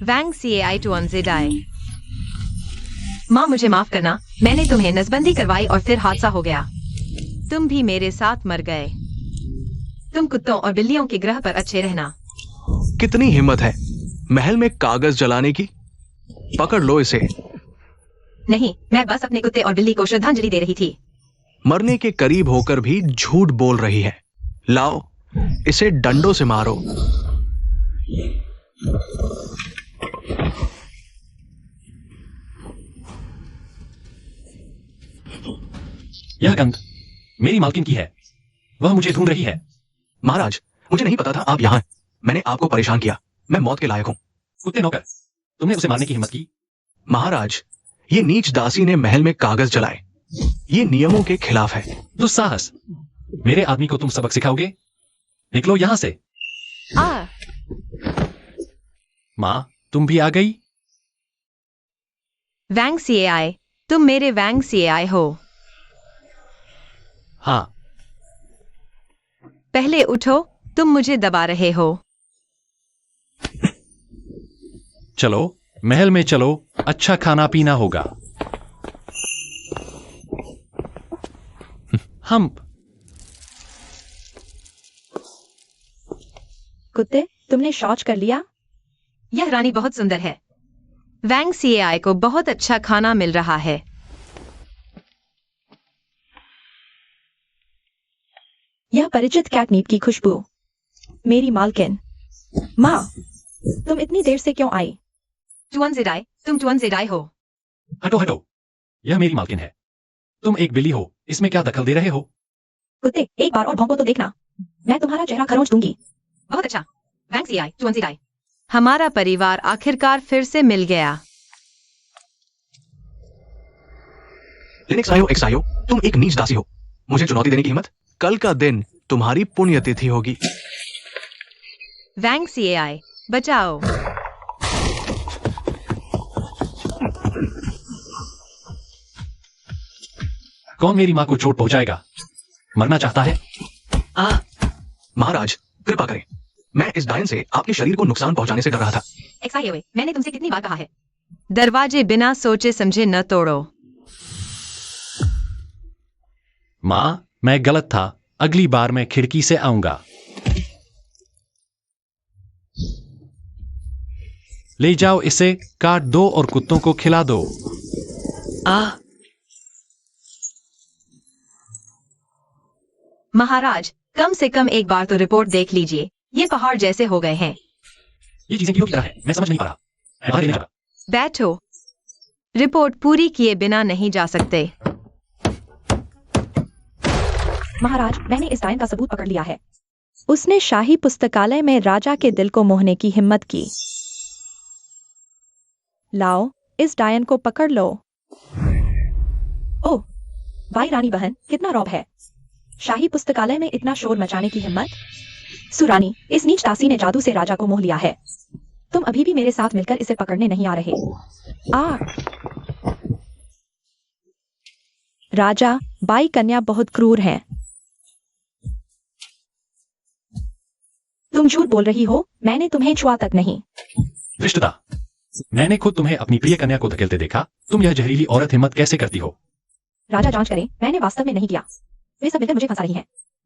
Wang CAI to ऑनजेडाई। माँ मुझे माफ करना, मैंने तुम्हें नसबंदी करवाई और फिर हादसा हो गया। तुम भी मेरे साथ मर गए। तुम कुत्तों और बिल्लियों के ग्रह पर अच्छे रहना। कितनी हिम्मत है महल में कागज जलाने की। पकड़ लो इसे। नहीं, मैं बस अपने कुत्ते और बिल्ली को श्रद्धांजलि दे रही थी। मरने के करीब होकर भी झूठ बोल रही है। लाओ इसे डंडों से मारो। यह गंध मेरी मालकिन की है, वह मुझे ढूंढ रही है। महाराज, मुझे नहीं पता था आप यहाँ हैं। मैंने आपको परेशान किया, मैं मौत के लायक हूँ। कुत्ते नौकर, तुमने उसे मारने की हिम्मत की? महाराज, ये नीच दासी ने महल में कागज जलाए, ये नियमों के खिलाफ है। दुस्साहस, मेरे आदमी को तुम सबक सिखाओगे? निकलो यहां से। माँ, तुम भी आ गई? वैंग सीएआई, तुम मेरे वैंग सीएआई हो। हाँ। पहले उठो, तुम मुझे दबा रहे हो। चलो महल में चलो, अच्छा खाना पीना होगा। हम कुत्ते, तुमने शौच कर लिया? यह रानी बहुत सुंदर है। वैंग सीएआई को बहुत अच्छा खाना मिल रहा है। यह परिचित कैटनीप की खुशबू। मेरी मालकिन। माँ, तुम इतनी देर से क्यों आई? टुअनजेडाई, तुम टुअनजेडाई हो। हटो हटो, यह मेरी मालकिन है। तुम एक बिल्ली हो, इसमें क्या दखल दे रहे हो? कुत्ते, एक बार और भौंको तो देखना, मैं तुम्हारा चेहरा खरोंच दूंगी। बहुत अच्छा। वैंग सीएआई टुअनजेडाई। हमारा परिवार आखिरकार फिर से मिल गया। लिनक्स आयो एक्स आयो, तुम एक नीच दासी हो, मुझे चुनौती देने की हिम्मत? कल का दिन तुम्हारी पुण्यतिथि होगी। वैंग सीएआई, बचाओ। कौन मेरी माँ को चोट पहुंचाएगा? मरना चाहता है? महाराज, कृपा करें, मैं इस डायन से आपके शरीर को नुकसान पहुंचाने से डर रहा था। एक्साइए, मैंने तुमसे कितनी बार कहा है, दरवाजे बिना सोचे समझे न तोड़ो। माँ, मैं गलत था, अगली बार मैं खिड़की से आऊंगा। ले जाओ इसे, काट दो और कुत्तों को खिला दो। महाराज, कम से कम एक बार तो रिपोर्ट देख लीजिए, ये पहाड़ जैसे हो गए हैं। ये चीजें क्यों की तरह है, मैं समझ नहीं पा रहा। मैं बाहर लेने जा रहा। बैठो, रिपोर्ट पूरी किए बिना नहीं जा सकते। महाराज, मैंने इस डायन का सबूत पकड़ लिया है। उसने शाही पुस्तकालय में राजा के दिल को मोहने की हिम्मत की। लाओ, इस डायन को पकड़ लो। ओह, भाई रानी बहन, कितना रौब है। शाही पुस्तकालय में इतना शोर मचाने की हिम्मत। सुरानी, इस नीच दासी ने जादू से राजा को मोह लिया है। तुम अभी भी मेरे साथ मिलकर इसे पकड़ने नहीं आ रहे। राजा, बाई कन्या बहुत क्रूर है। तुम झूठ बोल रही हो, मैंने तुम्हें छुआ तक नहीं। धृष्टता, मैंने खुद तुम्हें अपनी प्रिय कन्या को धकेलते देखा। तुम यह जहरीली औरत हिम्मत कैसे करती हो? राजा जांच करें, मैंने वास्तव में नहीं किया। वे सब मिलकर मुझे फंसा रही हैं।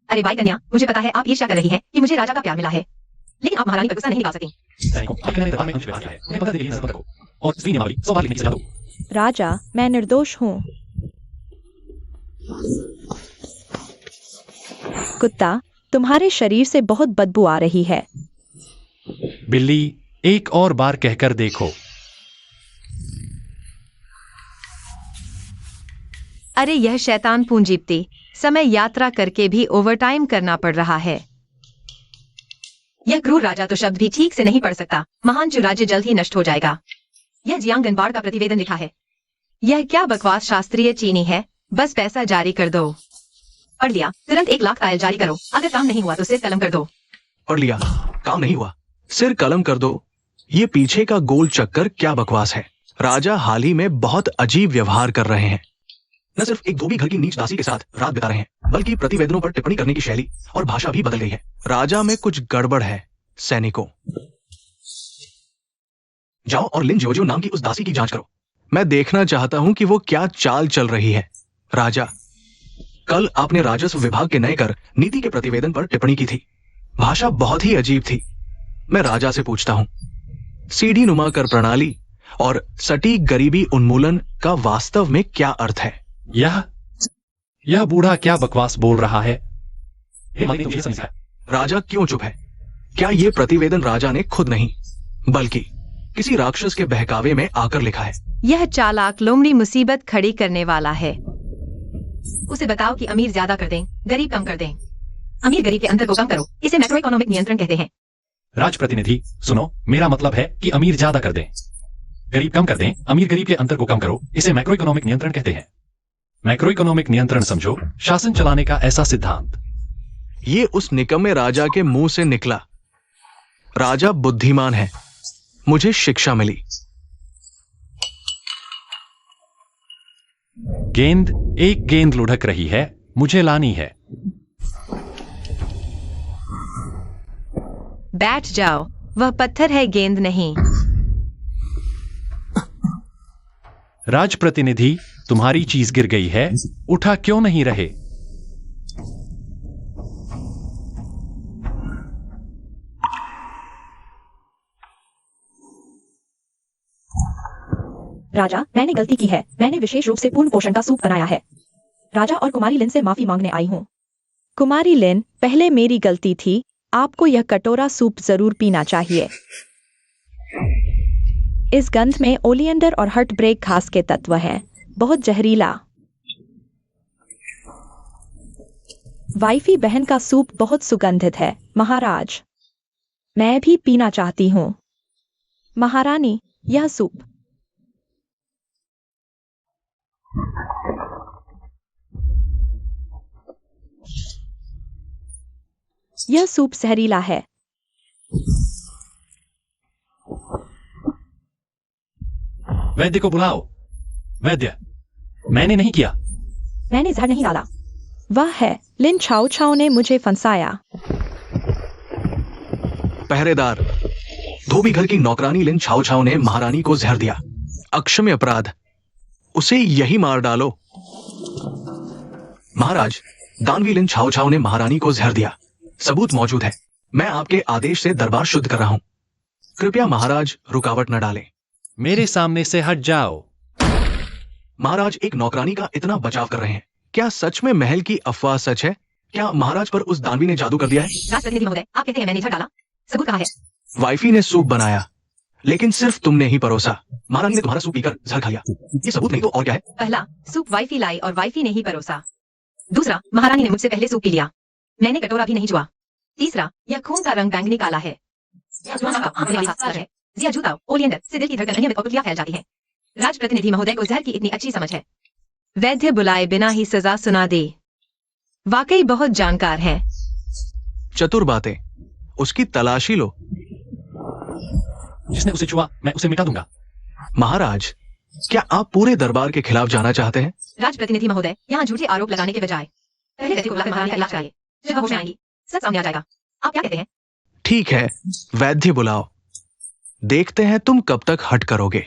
अरे भाई कन्या, मुझे पता है आप ईर्ष्या कर रही है कि मुझे राजा का प्यार मिला है, लेकिन आप महारानी पर गुस्सा नहीं निकाल सकें। और स्त्री नियमावली 100 बार लिखने की सजा दो। राजा, मैं निर्दोष हूँ। कुत्ता, तुम्हारे शरीर से बहुत बदबू आ रही है। बिल्ली, एक और बार कहकर देखो। अरे यह शैतान पूंजीपति, समय यात्रा करके भी ओवरटाइम करना पड़ रहा है। यह क्रूर राजा तो शब्द भी ठीक से नहीं पढ़ सकता। महान राज्य जल्द ही नष्ट हो जाएगा। यह जियांग गनबाड़ का प्रतिवेदन लिखा है। यह क्या बकवास शास्त्रीय चीनी है, बस पैसा जारी कर दो। पढ़ लिया, तुरंत 1 लाख तायल जारी करो। अगर काम नहीं हुआ तो सिर कलम कर दो। पढ़ लिया, काम नहीं हुआ, सिर कलम कर दो। ये पीछे का गोल चक्कर क्या बकवास है। राजा हाल ही में बहुत अजीब व्यवहार कर रहे हैं। न सिर्फ एक धोबी घर की नीच दासी के साथ रात बिता रहे हैं, बल्कि प्रतिवेदनों पर टिप्पणी करने की शैली और भाषा भी बदल गई है। राजा में कुछ गड़बड़ है। सैनिकों, जाओ और लिन जोजो नाम की उस दासी की जांच करो। मैं देखना चाहता हूं कि वो क्या चाल चल रही है। राजा, कल आपने राजस्व विभाग के नए कर नीति के प्रतिवेदन पर टिप्पणी की थी। भाषा बहुत ही अजीब थी। मैं राजा से पूछता हूं, सीढ़ी नुमा कर प्रणाली और सटीक गरीबी उन्मूलन का वास्तव में क्या अर्थ है? यह बूढ़ा क्या बकवास बोल रहा है? हे मालिक ने मुझे समझाया। राजा क्यों चुप है? क्या यह प्रतिवेदन राजा ने खुद नहीं बल्कि किसी राक्षस के बहकावे में आकर लिखा है? यह चालाक लोमड़ी मुसीबत खड़ी करने वाला है। उसे बताओ कि अमीर ज्यादा कर दें, गरीब कम कर दें। अमीर गरीब के अंतर को कम करो, इसे मैक्रो इकोनॉमिक नियंत्रण कहते हैं। राज प्रतिनिधि सुनो, मेरा मतलब है कि अमीर ज्यादा कर दें, गरीब कम कर दें। अमीर गरीब के अंतर को कम करो, इसे मैक्रो इकोनॉमिक नियंत्रण कहते हैं। मैक्रो इकोनॉमिक नियंत्रण समझो, शासन चलाने का ऐसा सिद्धांत। ये उस निकम्मे राजा के मुंह से निकला। राजा बुद्धिमान है, मुझे शिक्षा मिली। एक गेंद लुढ़क रही है, मुझे लानी है। बैठ जाओ, वह पत्थर है, गेंद नहीं। राज प्रतिनिधि, तुम्हारी चीज गिर गई है, उठा क्यों नहीं रहे? राजा, मैंने गलती की है। मैंने विशेष रूप से पूर्ण पोषण का सूप बनाया है। राजा और कुमारी लिन से माफी मांगने आई हूँ। कुमारी लिन, पहले मेरी गलती थी। आपको यह कटोरा सूप जरूर पीना चाहिए। इस गंध में ओलियंडर और हर्ट ब्रेक घास के तत्व हैं, बहुत जहरीला। वाइफी बहन का सूप बहुत सुगंधित है। महाराज, मैं भी पीना चाहती हूँ। महारानी, यह सूप। यह सूप जहरीला है। वैद्य को बुलाओ। वैद्य, मैंने नहीं किया। मैंने जहर नहीं डाला। वह है लिन छाओ छाओ ने मुझे फंसाया। पहरेदार, धोबी घर की नौकरानी लिन छाओ छाओ ने महारानी को जहर दिया। अक्षम्य अपराध, उसे यही मार डालो। महाराज, दानवी लिन छाओ छाओ ने महारानी को जहर दिया। सबूत मौजूद है। मैं आपके आदेश से दरबार शुद्ध कर रहा हूं। कृपया महाराज रुकावट न डालें। मेरे सामने से हट जाओ। महाराज एक नौकरानी का इतना बचाव कर रहे हैं। क्या सच में महल की अफवाह सच है? क्या महाराज पर उस दानवी ने जादू कर दिया है? राजप्रतिनिधि महोदय, आप कहते हैं मैंने जहर डाला, सबूत कहाँ है? वाइफी ने सूप बनाया, लेकिन सिर्फ तुमने ही परोसा। महारानी ने तुम्हारा सूप पीकर जहर खा लिया। ये सबूत नहीं तो और क्या है? पहला, सूप वाइफी लाई और वाइफी ने ही परोसा। दूसरा, महारानी ने मुझसे पहले सूप पी लिया, मैंने कटोरा भी नहीं छुआ। तीसरा, यह खून का रंग बैंगनी काला है। जिया जूता ओलियंडर से दिल की धड़कन अनियमित और पुतलियां फैल जाती है। राज प्रतिनिधि महोदय को जहर की इतनी अच्छी समझ है। वैद्य बुलाए बिना ही सजा सुना दे। वाकई बहुत जानकार है। चतुर बातें, उसकी तलाशी लो। जिसने उसे छुआ, मैं उसे मिटा दूंगा। महाराज, क्या आप पूरे दरबार के खिलाफ जाना चाहते हैं? राज प्रतिनिधि महोदय, यहाँ झूठे आरोप लगाने के बजाय पहले वैद्य को बुलाकर महारानी का इलाज कराइए। जब वह होश में आएंगी, सच सामने आ जाएगा। आप क्या कहते हैं? ठीक है, वैद्य बुलाओ। देखते हैं तुम कब तक हट करोगे।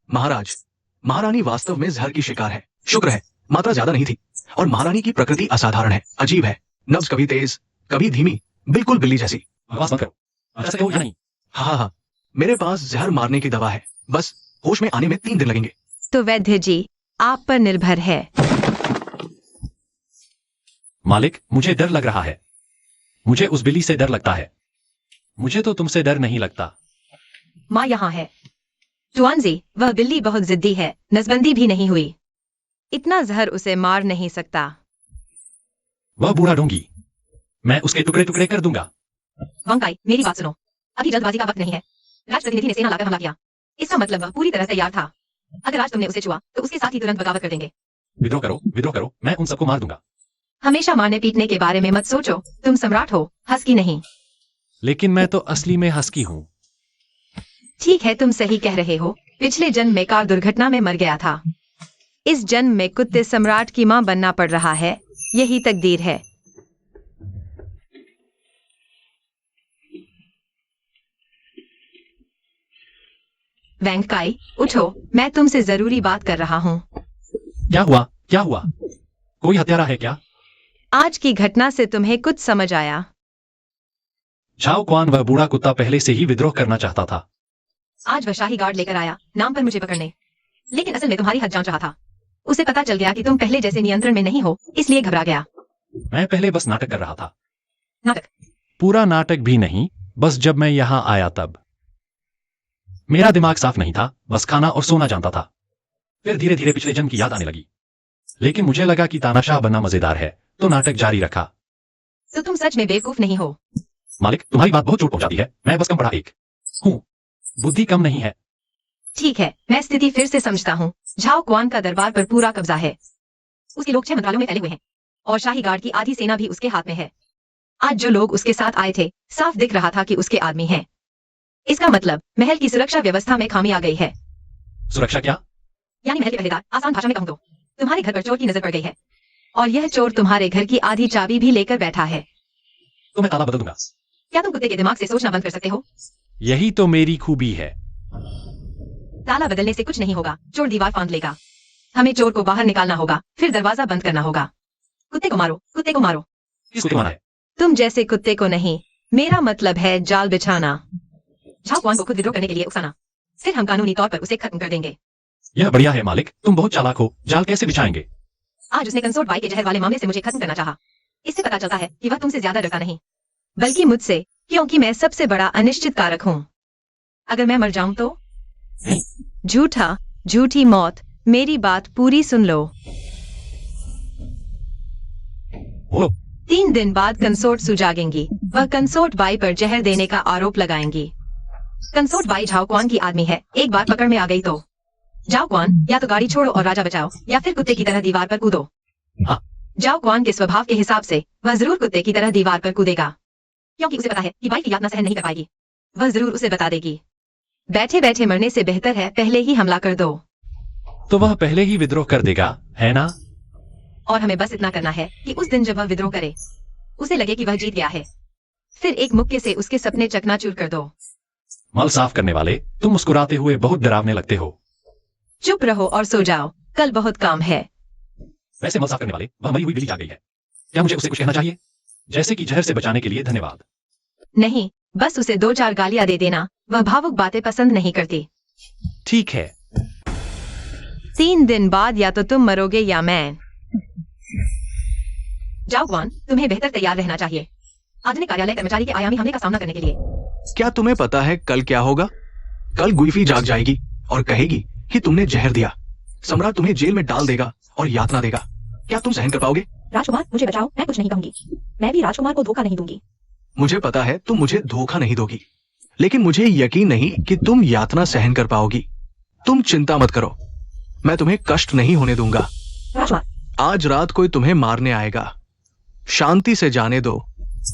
महाराज, महारानी वास्तव में जहर की शिकार है। शुक्र है मात्रा ज्यादा नहीं थी, और महारानी की प्रकृति असाधारण है, अजीब है। नब्ज कभी तेज, कभी धीमी, बिल्कुल बिल्ली जैसी। बकवास मत करो। अच्छा से कहो या नहीं? हाँ, मेरे पास जहर मारने की दवा है। बस होश में आने में 3 दिन लगेंगे। तो वैद्य जी, आप पर निर्भर है। मालिक, मुझे डर लग रहा है। मुझे उस बिल्ली से डर लगता है। मुझे तो तुमसे डर नहीं लगता। माँ यहाँ है। जुआनजी, वह बिल्ली बहुत जिद्दी है, नसबंदी भी नहीं हुई। इतना जहर उसे मार नहीं सकता। वह बूढ़ा ढोंगी, मैं उसके टुकड़े टुकड़े कर दूंगा। वंकाई, मेरी बात सुनो, अभी जल्दबाजी का वक्त नहीं है। राज प्रतिनिधि ने सेना लाकर हमला किया, इसका मतलब वह पूरी तरह तैयार था। अगर आज तुमने उसे छुआ तो उसके साथ ही तुरंत बगावत कर देंगे। विद्रोह करो, मैं उन सबको मार दूंगा। हमेशा मारने पीटने के बारे में मत सोचो, तुम सम्राट हो, हस्की नहीं। लेकिन मैं तो असली में हस्की हूँ। ठीक है, तुम सही कह रहे हो। पिछले जन्म में कार दुर्घटना में मर गया था। इस जन्म में कुत्ते सम्राट की मां बनना पड़ रहा है, यही तकदीर है। वैंग काई, उठो, मैं तुमसे जरूरी बात कर रहा हूँ। क्या हुआ? क्या हुआ? कोई हत्यारा है क्या? आज की घटना से तुम्हें कुछ समझ आया? झाओ क्वान वह बूढ़ा कुत्ता पहले से ही विद्रोह करना चाहता था। आज वह शाही गार्ड लेकर आया नाम पर मुझे पकड़ने, लेकिन असल में तुम्हारी हद जांच रहा था। उसे पता चल गया कि तुम पहले जैसे नियंत्रण में नहीं हो, इसलिए घबरा गया। मैं पहले बस नाटक कर रहा था। नाटक? पूरा नाटक भी नहीं, बस जब मैं यहाँ आया तब। मेरा दिमाग साफ नहीं था, बस खाना और सोना जानता था। फिर धीरे धीरे पिछले जन्म की याद आने लगी, लेकिन मुझे लगा कि तानाशाह बनना मजेदार है, तो नाटक जारी रखा। तो तुम सच में बेवकूफ नहीं हो। मालिक, तुम्हारी बात बहुत चोट पहुंचाती है। मैं बस कम पढ़ा एक हूँ, बुद्धि कम नहीं है। ठीक है, मैं स्थिति फिर से समझता हूँ। झाओ क्वान का दरबार पर पूरा कब्जा है। उसके लोग 6 मंत्रालयों में फैले हुए हैं और शाही गार्ड की आधी सेना भी उसके हाथ में है। आज जो लोग उसके साथ आए थे, साफ दिख रहा था कि उसके आदमी हैं। इसका मतलब महल की सुरक्षा व्यवस्था में खामी आ गई है। सुरक्षा क्या? यानी महल के पहरेदार, आसान भाषा में कहूँ तो तुम्हारे घर पर चोर की नजर पड़ गई है और यह चोर तुम्हारे घर की आधी चाबी भी लेकर बैठा है। तो मैं ताला बदल दूंगा। क्या तुम कुत्ते के दिमाग से सोचना बंद कर सकते हो? यही तो मेरी खूबी है। ताला बदलने से कुछ नहीं होगा, चोर दीवार फांद लेगा। हमें चोर को बाहर निकालना होगा, फिर दरवाजा बंद करना होगा। कुत्ते को मारो, कुत्ते को मारो। किसको तुम्हारा है? तुम जैसे कुत्ते को नहीं, मेरा मतलब है जाल बिछाना। झाओ क्वान को खुद विद्रोह करने के लिए उकसाना, फिर हम कानूनी तौर पर उसे खत्म कर देंगे। यह बढ़िया है मालिक, तुम बहुत चालाक हो। जाल कैसे बिछाएंगे? आज उसने कंसोर्ट बाई के जहर वाले मामले से मुझे खत्म करना चाहा। इससे पता चलता है कि वह तुमसे ज्यादा डरता नहीं, बल्कि मुझसे, क्योंकि मैं सबसे बड़ा अनिश्चित कारक हूँ। अगर मैं मर जाऊं तो? झूठा, झूठी मौत। मेरी बात पूरी सुन लो। बोलो। 3 दिन बाद कंसोर्ट सुजागेंगी। वह कंसोर्ट बाई पर जहर देने का आरोप लगाएंगी। कंसोर्ट बाई झाओ क्वान की आदमी है, एक बार पकड़ में आ गई तो झाओ क्वान या तो गाड़ी छोड़ो और राजा बचाओ, या फिर कुत्ते की तरह दीवार पर कूदो। हाँ। झाओ क्वान के स्वभाव के हिसाब से वह जरूर कुत्ते की तरह दीवार पर कूदेगा, क्योंकि उसे पता है कि बाई की यातना सहन नहीं कर पाएगी। वह जरूर उसे बता देगी। बैठे बैठे मरने से बेहतर है पहले ही हमला कर दो। तो वह पहले ही विद्रोह कर देगा, है ना? और हमें बस इतना करना है कि उस दिन जब वह विद्रोह करे, उसे लगे कि वह जीत गया है। फिर एक मुक्के से उसके सपने चकनाचूर कर दो। मल साफ करने वाले, तुम मुस्कुराते हुए बहुत डरावने लगते हो। चुप रहो और सो जाओ, कल बहुत काम है। वैसे मल साफ करने वाले, वह मरी हुई बिल्ली आ गई है। क्या मुझे उसे कुछ कहना चाहिए? जैसे कि जहर से बचाने के लिए धन्यवाद। नहीं, बस उसे 2-4 गालियां दे देना, वह भावुक बातें पसंद नहीं करती। ठीक है। 3 दिन बाद या तो तुम मरोगे या मैं। जाओ क्वान, तुम्हें बेहतर तैयार रहना चाहिए आधुनिक कार्यालय कर्मचारी के आयामी हमले का सामना करने के लिए। क्या तुम्हें पता है कल क्या होगा? कल गुइफी जाग जाएगी और कहेगी कि तुमने जहर दिया। सम्राट तुम्हें जेल में डाल देगा और यातना देगा। क्या तुम सहन कर पाओगे? राजकुमार, मुझे बचाओ, मैं कुछ नहीं कहूंगी। मैं भी राजकुमार को धोखा नहीं दूंगी। मुझे पता है तुम मुझे धोखा नहीं दोगी, लेकिन मुझे यकीन नहीं कि तुम यातना सहन कर पाओगी। तुम चिंता मत करो, मैं तुम्हें कष्ट नहीं होने दूंगा। राजकुमार, आज रात कोई तुम्हें मारने आएगा, शांति से जाने दो,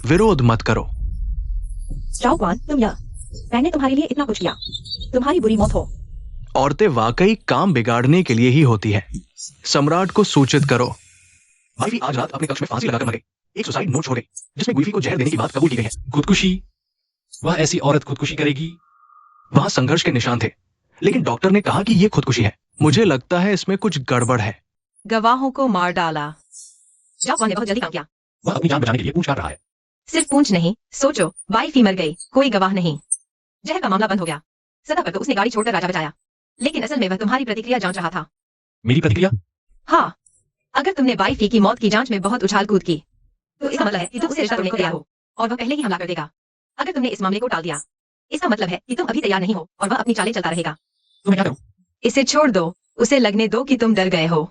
विरोध मत करो। जाओ क्वान, तुम यह, मैंने तुम्हारे लिए इतना कुछ किया, तुम्हारी बुरी मौत हो। औरतें वाकई काम बिगाड़ने के लिए ही होती है। सम्राट को सूचित करो। गुइफी आज रात अपने कक्ष में फांसी लगाकर मरे। एक सुसाइड नोट छोड़े जिसमें गुइफी को जहर देने की बात कबूल की गई है। खुदकुशी? वह ऐसी औरत खुदकुशी करेगी? वहां संघर्ष के निशान थे, लेकिन डॉक्टर ने कहा कि यह खुदकुशी है। मुझे लगता है इसमें कुछ गड़बड़ है। गवाहों को मार डाला। जाओ क्वान ने बहुत जल्दी काम किया। वह अपनी जान बचाने के लिए पूछ कर रहा है। सिर्फ पूंछ नहीं, सोचो, बाई फी मर गई, कोई गवाह नहीं, जहर का मामला बंद हो गया। सदा पर तो उसने गाड़ी छोड़कर राजा बचाया, लेकिन असल में वह तुम्हारी प्रतिक्रिया जांच रहा था। मेरी प्रतिक्रिया? हाँ, अगर तुमने बाई फी की मौत की जांच में बहुत उछाल कूद की, तो इसका मतलब है कि तुम उसे रिश्ता तोड़ने को तैयार हो और वह पहले ही हमला कर देगा। अगर तुमने इस मामले को टाल दिया, इसका मतलब है कि तुम अभी तैयार नहीं हो और वह अपनी चालें चलता रहेगा। तो मैं क्या करूं? इसे छोड़ दो, उसे लगने दो कि तुम डर गए हो।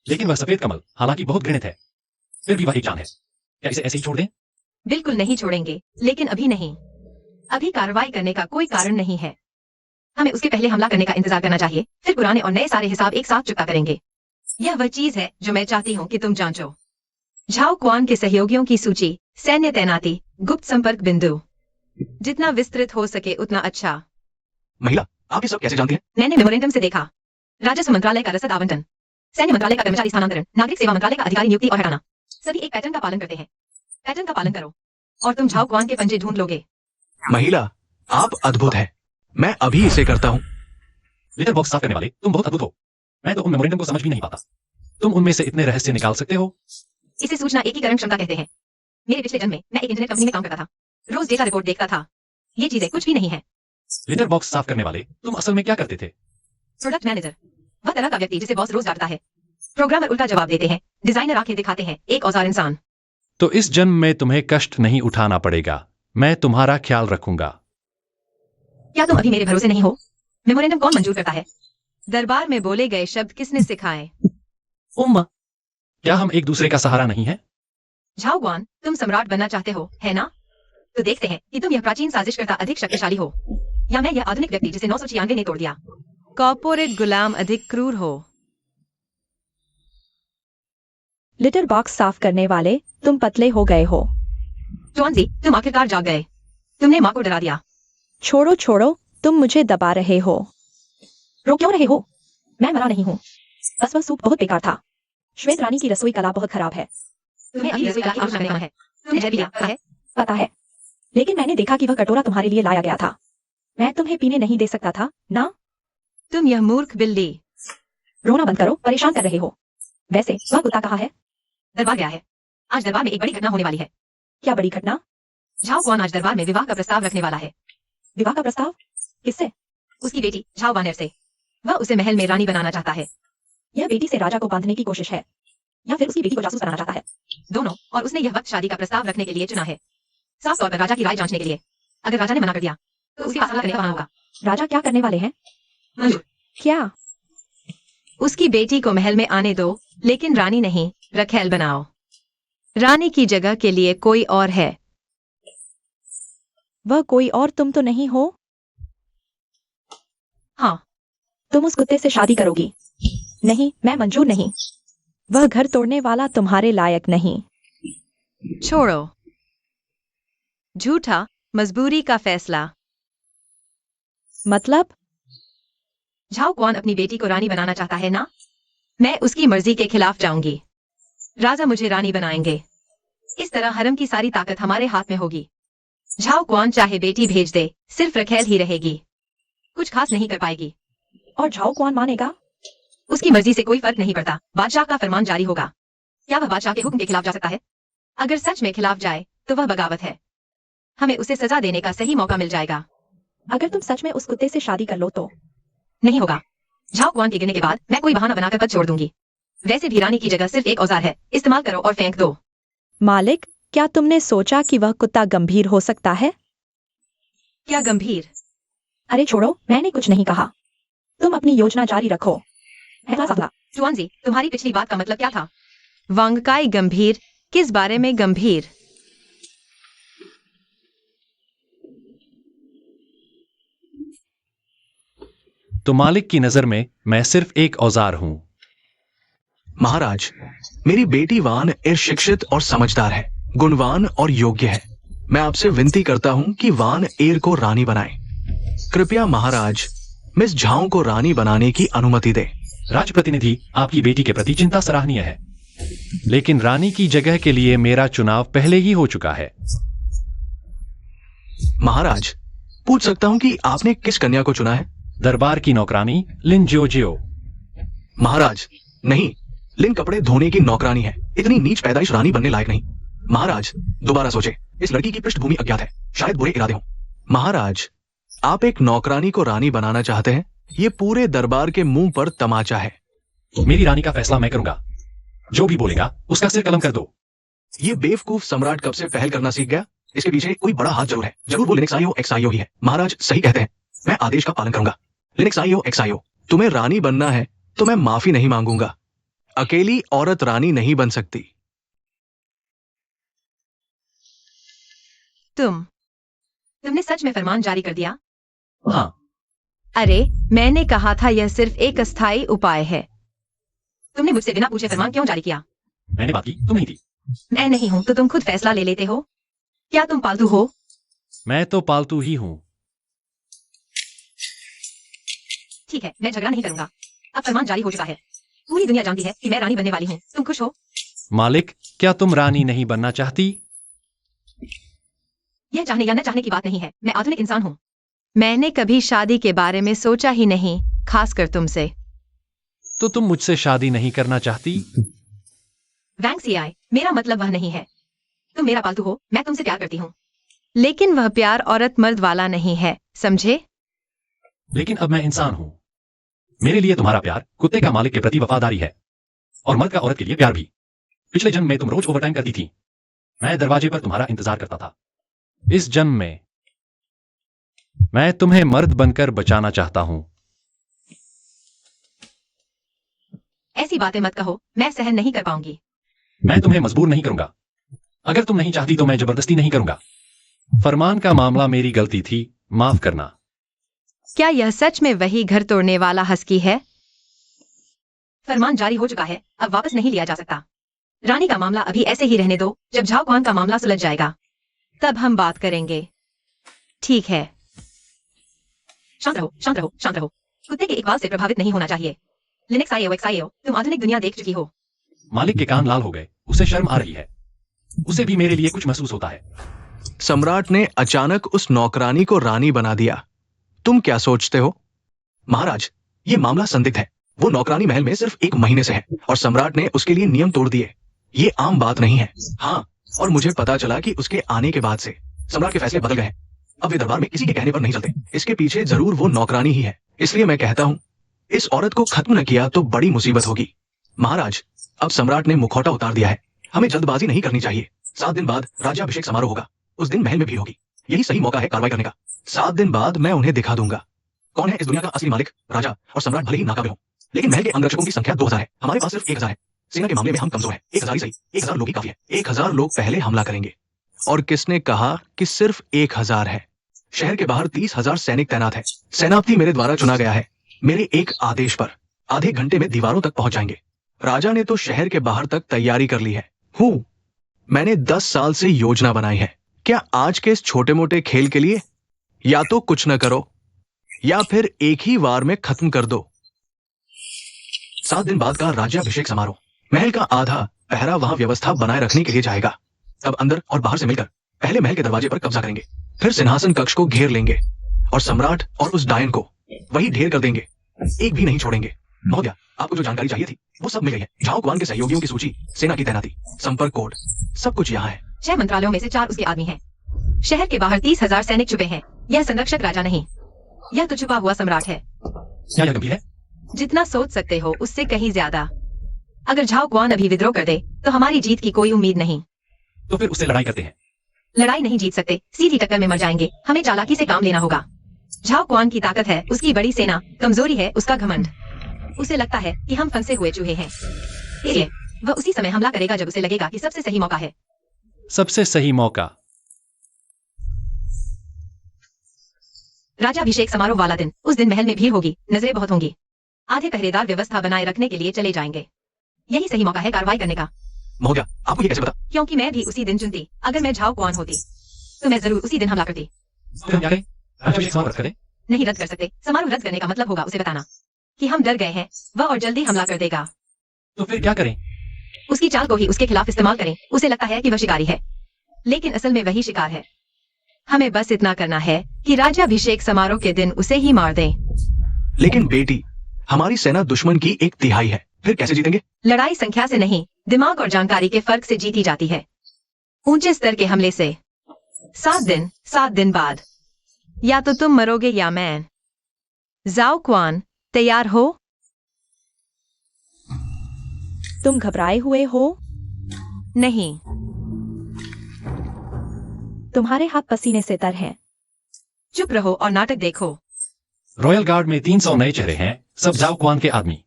लेकिन वह सफेद कमल हालांकि बहुत घृणित है, फिर भी वह एक जान है। क्या इसे ऐसे ही छोड़ दें? बिल्कुल नहीं छोड़ेंगे, लेकिन अभी नहीं। अभी कार्रवाई करने का कोई कारण नहीं है। हमें उसके पहले हमला करने का इंतजार करना चाहिए, फिर पुराने और नए सारे हिसाब एक साथ चुकता करेंगे। यह वह चीज है जो मैं चाहती हूँ कि तुम जांचो। झाओ क्वान के सहयोगियों की सूची, सैन्य तैनाती, गुप्त संपर्क बिंदु, जितना विस्तृत हो सके उतना अच्छा। महिला, आप ये सब कैसे जानती हैं? मैंने मेमोरेंडम से देखा। राजस्व मंत्रालय का रसद आवंटन, सैन्य मंत्रालय का कर्मचारी स्थानांतरण, नागरिक सेवा मंत्रालय का अधिकारी नियुक्ति और हटाना, सभी एक पैटर्न का पालन करते हैं। पैटर्न का पालन करो और तुम झाओ क्वान के पंजे ढूंढ लोगे। महिला, आप अद्भुत हैं। मैं अभी इसे करता हूँ। लिटर बॉक्स साफ करने वाले, तुम बहुत अद्भुत हो। मैं तो उन मेमोरेंडम को समझ भी नहीं पाता। तुम उनमें से इतने रहस्य निकाल सकते हो। इसे सूचना एकीकरण क्षमता कहते हैं। मेरे पिछले जन्म में मैं एक इंटरनेट कंपनी में काम करता था, रोज डेटा रिपोर्ट देखता था। ये चीजें कुछ भी नहीं है। लिटर बॉक्स साफ करने वाले, तुम असल में क्या करते थे? प्रोडक्ट मैनेजर, वह तरह का व्यक्ति जिसे बॉस रोज डांटता है। प्रोग्रामर उल्टा जवाब देते हैं, डिजाइनर आंखें दिखाते हैं, एक औजार इंसान। तो इस जन्म में तुम्हें कष्ट नहीं उठाना पड़ेगा। मैं तुम्हारा ख्याल रखूंगा। क्या तुम अभी मेरे भरोसे नहीं हो? मेमोरेंडम कौन मंजूर करता है? दरबार में बोले गए शब्द किसने सिखाए? उम्मा, क्या हम एक दूसरे का सहारा नहीं है? झाओ गुआन, तुम सम्राट बनना चाहते हो, है ना? तो देखते हैं कि तुम यह प्राचीन साजिश करता अधिक शक्तिशाली हो, या मैं यह आधुनिक व्यक्ति जिसे 996 ने तोड़ दिया। कॉर्पोरेट गुलाम अधिक क्रूर हो। लिटर बॉक्स साफ करने वाले, तुम पतले हो गए हो। चौंजी, तुम आखिरकार जाग गए। तुमने माँ को डरा दिया। छोड़ो छोड़ो, तुम मुझे दबा रहे हो। रो क्यों रहे हो? मैं मरा नहीं हूँ। बस वह सूप बहुत बेकार था। श्वेत रानी की रसोई कला बहुत खराब है। तुम्हें अभी रसोई कला की आलोचना करने का है। तुमने जहर पिया, पता है? पता है, लेकिन मैंने देखा कि वह कटोरा तुम्हारे लिए लाया गया था। मैं तुम्हें पीने नहीं दे सकता था ना? तुम यह मूर्ख बिल्ली। रोना बंद करो, परेशान कर रहे हो। वैसे वह कुत्ता कहाँ है? दरबार गया है। आज दरबार में एक बड़ी घटना होने वाली है। क्या बड़ी घटना? झाओ गुआन आज दरबार में विवाह का प्रस्ताव रखने वाला है। विवाह का प्रस्ताव? किससे? उसकी बेटी झाओ वानेर से। वह उसे महल में रानी बनाना चाहता है। यह बेटी से राजा को बांधने की कोशिश है, या फिर उसकी बेटी को जासूस बनाना चाहता है? दोनों, और उसने यह वक्त शादी का प्रस्ताव रखने के लिए चुना है। साफ तौर पर राजा की राय जांचने के लिए। अगर राजा ने मना कर दिया तो उसके पास सलाह करने का बहाना होगा। राजा क्या करने वाले हैं? मंजूर। क्या? उसकी बेटी को महल में आने दो, लेकिन रानी नहीं, रखेल बनाओ। रानी की जगह के लिए कोई और है। वह कोई और तुम तो नहीं हो? हाँ। तुम उस कुत्ते से शादी करोगी? नहीं, मैं मंजूर नहीं। वह घर तोड़ने वाला तुम्हारे लायक नहीं। छोड़ो। झूठा, मजबूरी का फैसला। मतलब? झाओ गुआन अपनी बेटी को रानी बनाना चाहता है ना? मैं उसकी मर्जी के खिलाफ जाऊंगी। राजा मुझे रानी बनाएंगे। इस तरह हरम की सारी ताकत हमारे हाथ में होगी। झाओ गुआन चाहे बेटी भेज दे, सिर्फ रखेल ही रहेगी। कुछ खास नहीं कर पाएगी। और झाओ कौन मानेगा? उसकी मर्जी से कोई फर्क नहीं पड़ता। बादशाह का फरमान जारी होगा। क्या वह बादशाह के हुक्म के खिलाफ जा सकता है? अगर सच में खिलाफ जाए तो वह बगावत है। हमें उसे सजा देने का सही मौका मिल जाएगा। अगर तुम सच में उस कुत्ते से शादी कर लो तो? नहीं होगा। झाओ गुआन के गिरने के बाद मैं कोई बहाना बनाकर पद छोड़ दूंगी। वैसे भी रानी की जगह सिर्फ एक औजार है, इस्तेमाल करो और फेंक दो। मालिक, क्या तुमने सोचा कि वह कुत्ता गंभीर हो सकता है? क्या गंभीर? अरे छोड़ो, मैंने कुछ नहीं कहा। तुम अपनी योजना जारी रखो। चुआनजी, तुम्हारी पिछली बात का मतलब क्या था? वांगकाई गंभीर? किस बारे में गंभीर? तो मालिक की नजर में मैं सिर्फ एक औजार हूं। महाराज, मेरी बेटी वान एर शिक्षित और समझदार है, गुणवान और योग्य है। मैं आपसे विनती करता हूं कि वान एर को रानी बनाएं। कृपया महाराज, मिस झाओ को रानी बनाने की अनुमति दें। राजप्रतिनिधि, आपकी बेटी के प्रति चिंता सराहनीय है, लेकिन रानी की जगह के लिए मेरा चुनाव पहले ही हो चुका है। महाराज, पूछ सकता हूं कि आपने किस कन्या को चुना है? दरबार की नौकरानी लिन जियो। महाराज, नहीं, लिन कपड़े धोने की नौकरानी है। इतनी नीच पैदाइश रानी बनने लायक नहीं। महाराज, दोबारा सोचे। इस लड़की की पृष्ठभूमि अज्ञात है, शायद बुरे इरादे हों। महाराज, आप एक नौकरानी को रानी बनाना चाहते हैं? ये पूरे दरबार के मुंह पर तमाचा है। मेरी रानी का फैसला मैं करूंगा। जो भी बोलेगा उसका सिर कलम कर दो। ये बेवकूफ सम्राट कब से पहल करना सीख गया? इसके पीछे कोई बड़ा हाथ जरूर है। जरूर वो लिनक्स आईओ एक्स आईओ ही है। महाराज सही कहते हैं, मैं आदेश का पालन करूंगा। लिनक्स आईओ एक्स आईओ, तुम्हें रानी बनना है तो मैं माफी नहीं मांगूंगा। अकेली औरत रानी नहीं बन सकती। तुमने सच में फरमान जारी कर दिया? हाँ। अरे, मैंने कहा था यह सिर्फ एक अस्थायी उपाय है। तुमने मुझसे बिना पूछे फरमान क्यों जारी किया? मैंने बात की, तुम नहीं थी। मैं नहीं हूं तो तुम खुद फैसला ले लेते हो? क्या तुम पालतू हो? मैं तो पालतू ही हूं। ठीक है, मैं झगड़ा नहीं करूंगा। अब फरमान जारी हो चुका है। पूरी दुनिया जानती है कि मैं रानी बनने वाली हूँ। तुम खुश हो? मालिक, क्या तुम रानी नहीं बनना चाहती? यह चाहने या न चाहने की बात नहीं है। मैं आधुनिक इंसान हूँ। मैंने कभी शादी के बारे में सोचा ही नहीं। खासकर तुमसे। तो तुम मुझसे शादी नहीं करना चाहती? वैंग सीआई, मेरा मतलब वह नहीं है। तुम मेरा पालतू हो, मैं तुमसे प्यार करती हूँ। लेकिन वह प्यार औरत मर्द वाला नहीं है, समझे? लेकिन अब मैं इंसान हूं। मेरे लिए तुम्हारा प्यार कुत्ते का मालिक के प्रति वफादारी है, और मर्द का औरत के लिए प्यार भी। पिछले जन्म में तुम रोज ओवरटाइम करती थी। मैं दरवाजे पर तुम्हारा इंतजार करता था। इस जन्म में मैं तुम्हें मर्द बनकर बचाना चाहता हूं। ऐसी बातें मत कहो, मैं सहन नहीं कर पाऊंगी। मैं तुम्हें मजबूर नहीं करूंगा। अगर तुम नहीं चाहती तो मैं जबरदस्ती नहीं करूंगा। फरमान का मामला मेरी गलती थी, माफ करना। क्या यह सच में वही घर तोड़ने वाला हस्की है? फरमान जारी हो चुका है, अब वापस नहीं लिया जा सकता। रानी का मामला अभी ऐसे ही रहने दो, जब झाओ क्वान का मामला सुलझ जाएगा तब हम बात करेंगे। ठीक है। शांत रहो, शांत रहो, शांत रहो। कुत्ते के इकबाल से प्रभावित नहीं होना चाहिए। लिनक्स आईओ, तुम आधुनिक दुनिया देख चुकी हो। मालिक के कान लाल हो गए, उसे शर्म आ रही है। उसे भी मेरे लिए कुछ महसूस होता है। सम्राट ने अचानक उस नौकरानी को रानी बना दिया। तुम क्या सोचते हो? महाराज, ये मामला संदिग्ध है। वो नौकरानी महल में सिर्फ 1 महीने से है और सम्राट ने उसके लिए नियम तोड़ दिए। ये आम बात नहीं है। हाँ, और मुझे पता चला कि उसके आने के बाद से सम्राट के फैसले बदल गए हैं। अब वे दरबार में किसी के कहने पर नहीं चलते। इसके पीछे जरूर वो नौकरानी ही है। इसलिए मैं कहता हूँ, इस औरत को खत्म न किया तो बड़ी मुसीबत होगी। महाराज, अब सम्राट ने मुखौटा उतार दिया है। हमें जल्दबाजी नहीं करनी चाहिए। 7 दिन बाद राज्याभिषेक समारोह होगा। उस दिन महल में भीड़ होगी। यही सही मौका है कार्रवाई करने का। 7 दिन बाद मैं उन्हें दिखा दूंगा कौन है इस दुनिया का असली मालिक। राजा और सम्राट भले ही नाकाबिल हो, लेकिन महल के अंगरक्षकों की संख्या 2000 है। हमारे पास सिर्फ 1000 है। सेना के मामले में हम कमजोर हैं। 1000 ही सही, 1000 लोग ही काफी है। 1000 लोग पहले हमला करेंगे। और किसने कहा कि सिर्फ 1000 है? शहर के बाहर 30,000 सैनिक तैनात है। सेनापति मेरे द्वारा चुना गया है। मेरे एक आदेश पर आधे घंटे में दीवारों तक पहुंच जाएंगे। राजा ने तो शहर के बाहर तक तैयारी कर ली है। मैंने 10 साल से योजना बनाई है। क्या आज के इस छोटे मोटे खेल के लिए या तो कुछ न करो या फिर एक ही वार में खत्म कर दो। 7 दिन बाद का राज्याभिषेक समारोह। महल का आधा पहरा वहां व्यवस्था बनाए रखने के लिए जाएगा। अब अंदर और बाहर से मिलकर पहले महल के दरवाजे पर कब्जा करेंगे, फिर सिंहासन कक्ष को घेर लेंगे और सम्राट और उस डायन को वही ढेर कर देंगे। एक भी नहीं छोड़ेंगे। महोदया, आपको जो जानकारी चाहिए थी वो सब मिल गई है। झाओ क्वान के सहयोगियों की सूची, सेना की तैनाती, संपर्क कोड, सब कुछ यहाँ है। 6 मंत्रालयों में से 4 उसके आदमी हैं। शहर के बाहर 30,000 सैनिक छुपे हैं। यह संरक्षक राजा नहीं, यह तो छुपा हुआ सम्राट है। क्या यह गंभीर है? जितना सोच सकते हो उससे कहीं ज्यादा। अगर झाओ क्वान अभी विद्रोह कर दे तो हमारी जीत की कोई उम्मीद नहीं। तो फिर उससे लड़ाई करते हैं। लड़ाई नहीं जीत सकते, सीधी टक्कर में मर जाएंगे। हमें चालाकी से काम लेना होगा। झाओ क्वान की ताकत है उसकी बड़ी सेना, कमजोरी है उसका घमंड। उसे लगता है कि हम फंसे हुए चूहे हैं, इसलिए वह उसी समय हमला करेगा जब उसे लगेगा कि सबसे सही मौका है। सबसे सही मौका? राज्याभिषेक समारोह वाला दिन। उस दिन महल में भीड़ होगी, नजरें बहुत होंगी। आधे पहरेदार व्यवस्था बनाए रखने के लिए चले जाएंगे। यही सही मौका है कार्रवाई करने का। महोदया, आपको ये कैसे पता? क्योंकि मैं भी उसी दिन चुनती। अगर मैं झाओ क्वान होती तो मैं जरूर उसी दिन हमला करती। फिर हम क्या करें? राज्याभिषेक समारोह रद्द करें? नहीं रद्द कर सकते। समारोह रद्द करने का मतलब होगा उसे बताना कि हम डर गए हैं। वह और जल्दी हमला कर देगा। तो फिर क्या करें? उसकी चाल को ही उसके खिलाफ इस्तेमाल करें। उसे लगता है कि वह शिकारी है, लेकिन असल में वही शिकार है। हमें बस इतना करना है कि राज्याभिषेक समारोह के दिन उसे ही मार दें। लेकिन बेटी, हमारी सेना दुश्मन की 1/3 है। फिर कैसे जीतेंगे? लड़ाई संख्या से नहीं, दिमाग और जानकारी के फर्क से जीती जाती है। ऊंचे स्तर के हमले से। 7 दिन बाद या तो तुम मरोगे या मैं। झाओ क्वान, तैयार हो? तुम घबराए हुए हो? नहीं। तुम्हारे हाथ पसीने से तर हैं। चुप रहो और नाटक देखो। रॉयल गार्ड में 300 नए चेहरे हैं, सब झाओ क्वान के आदमी।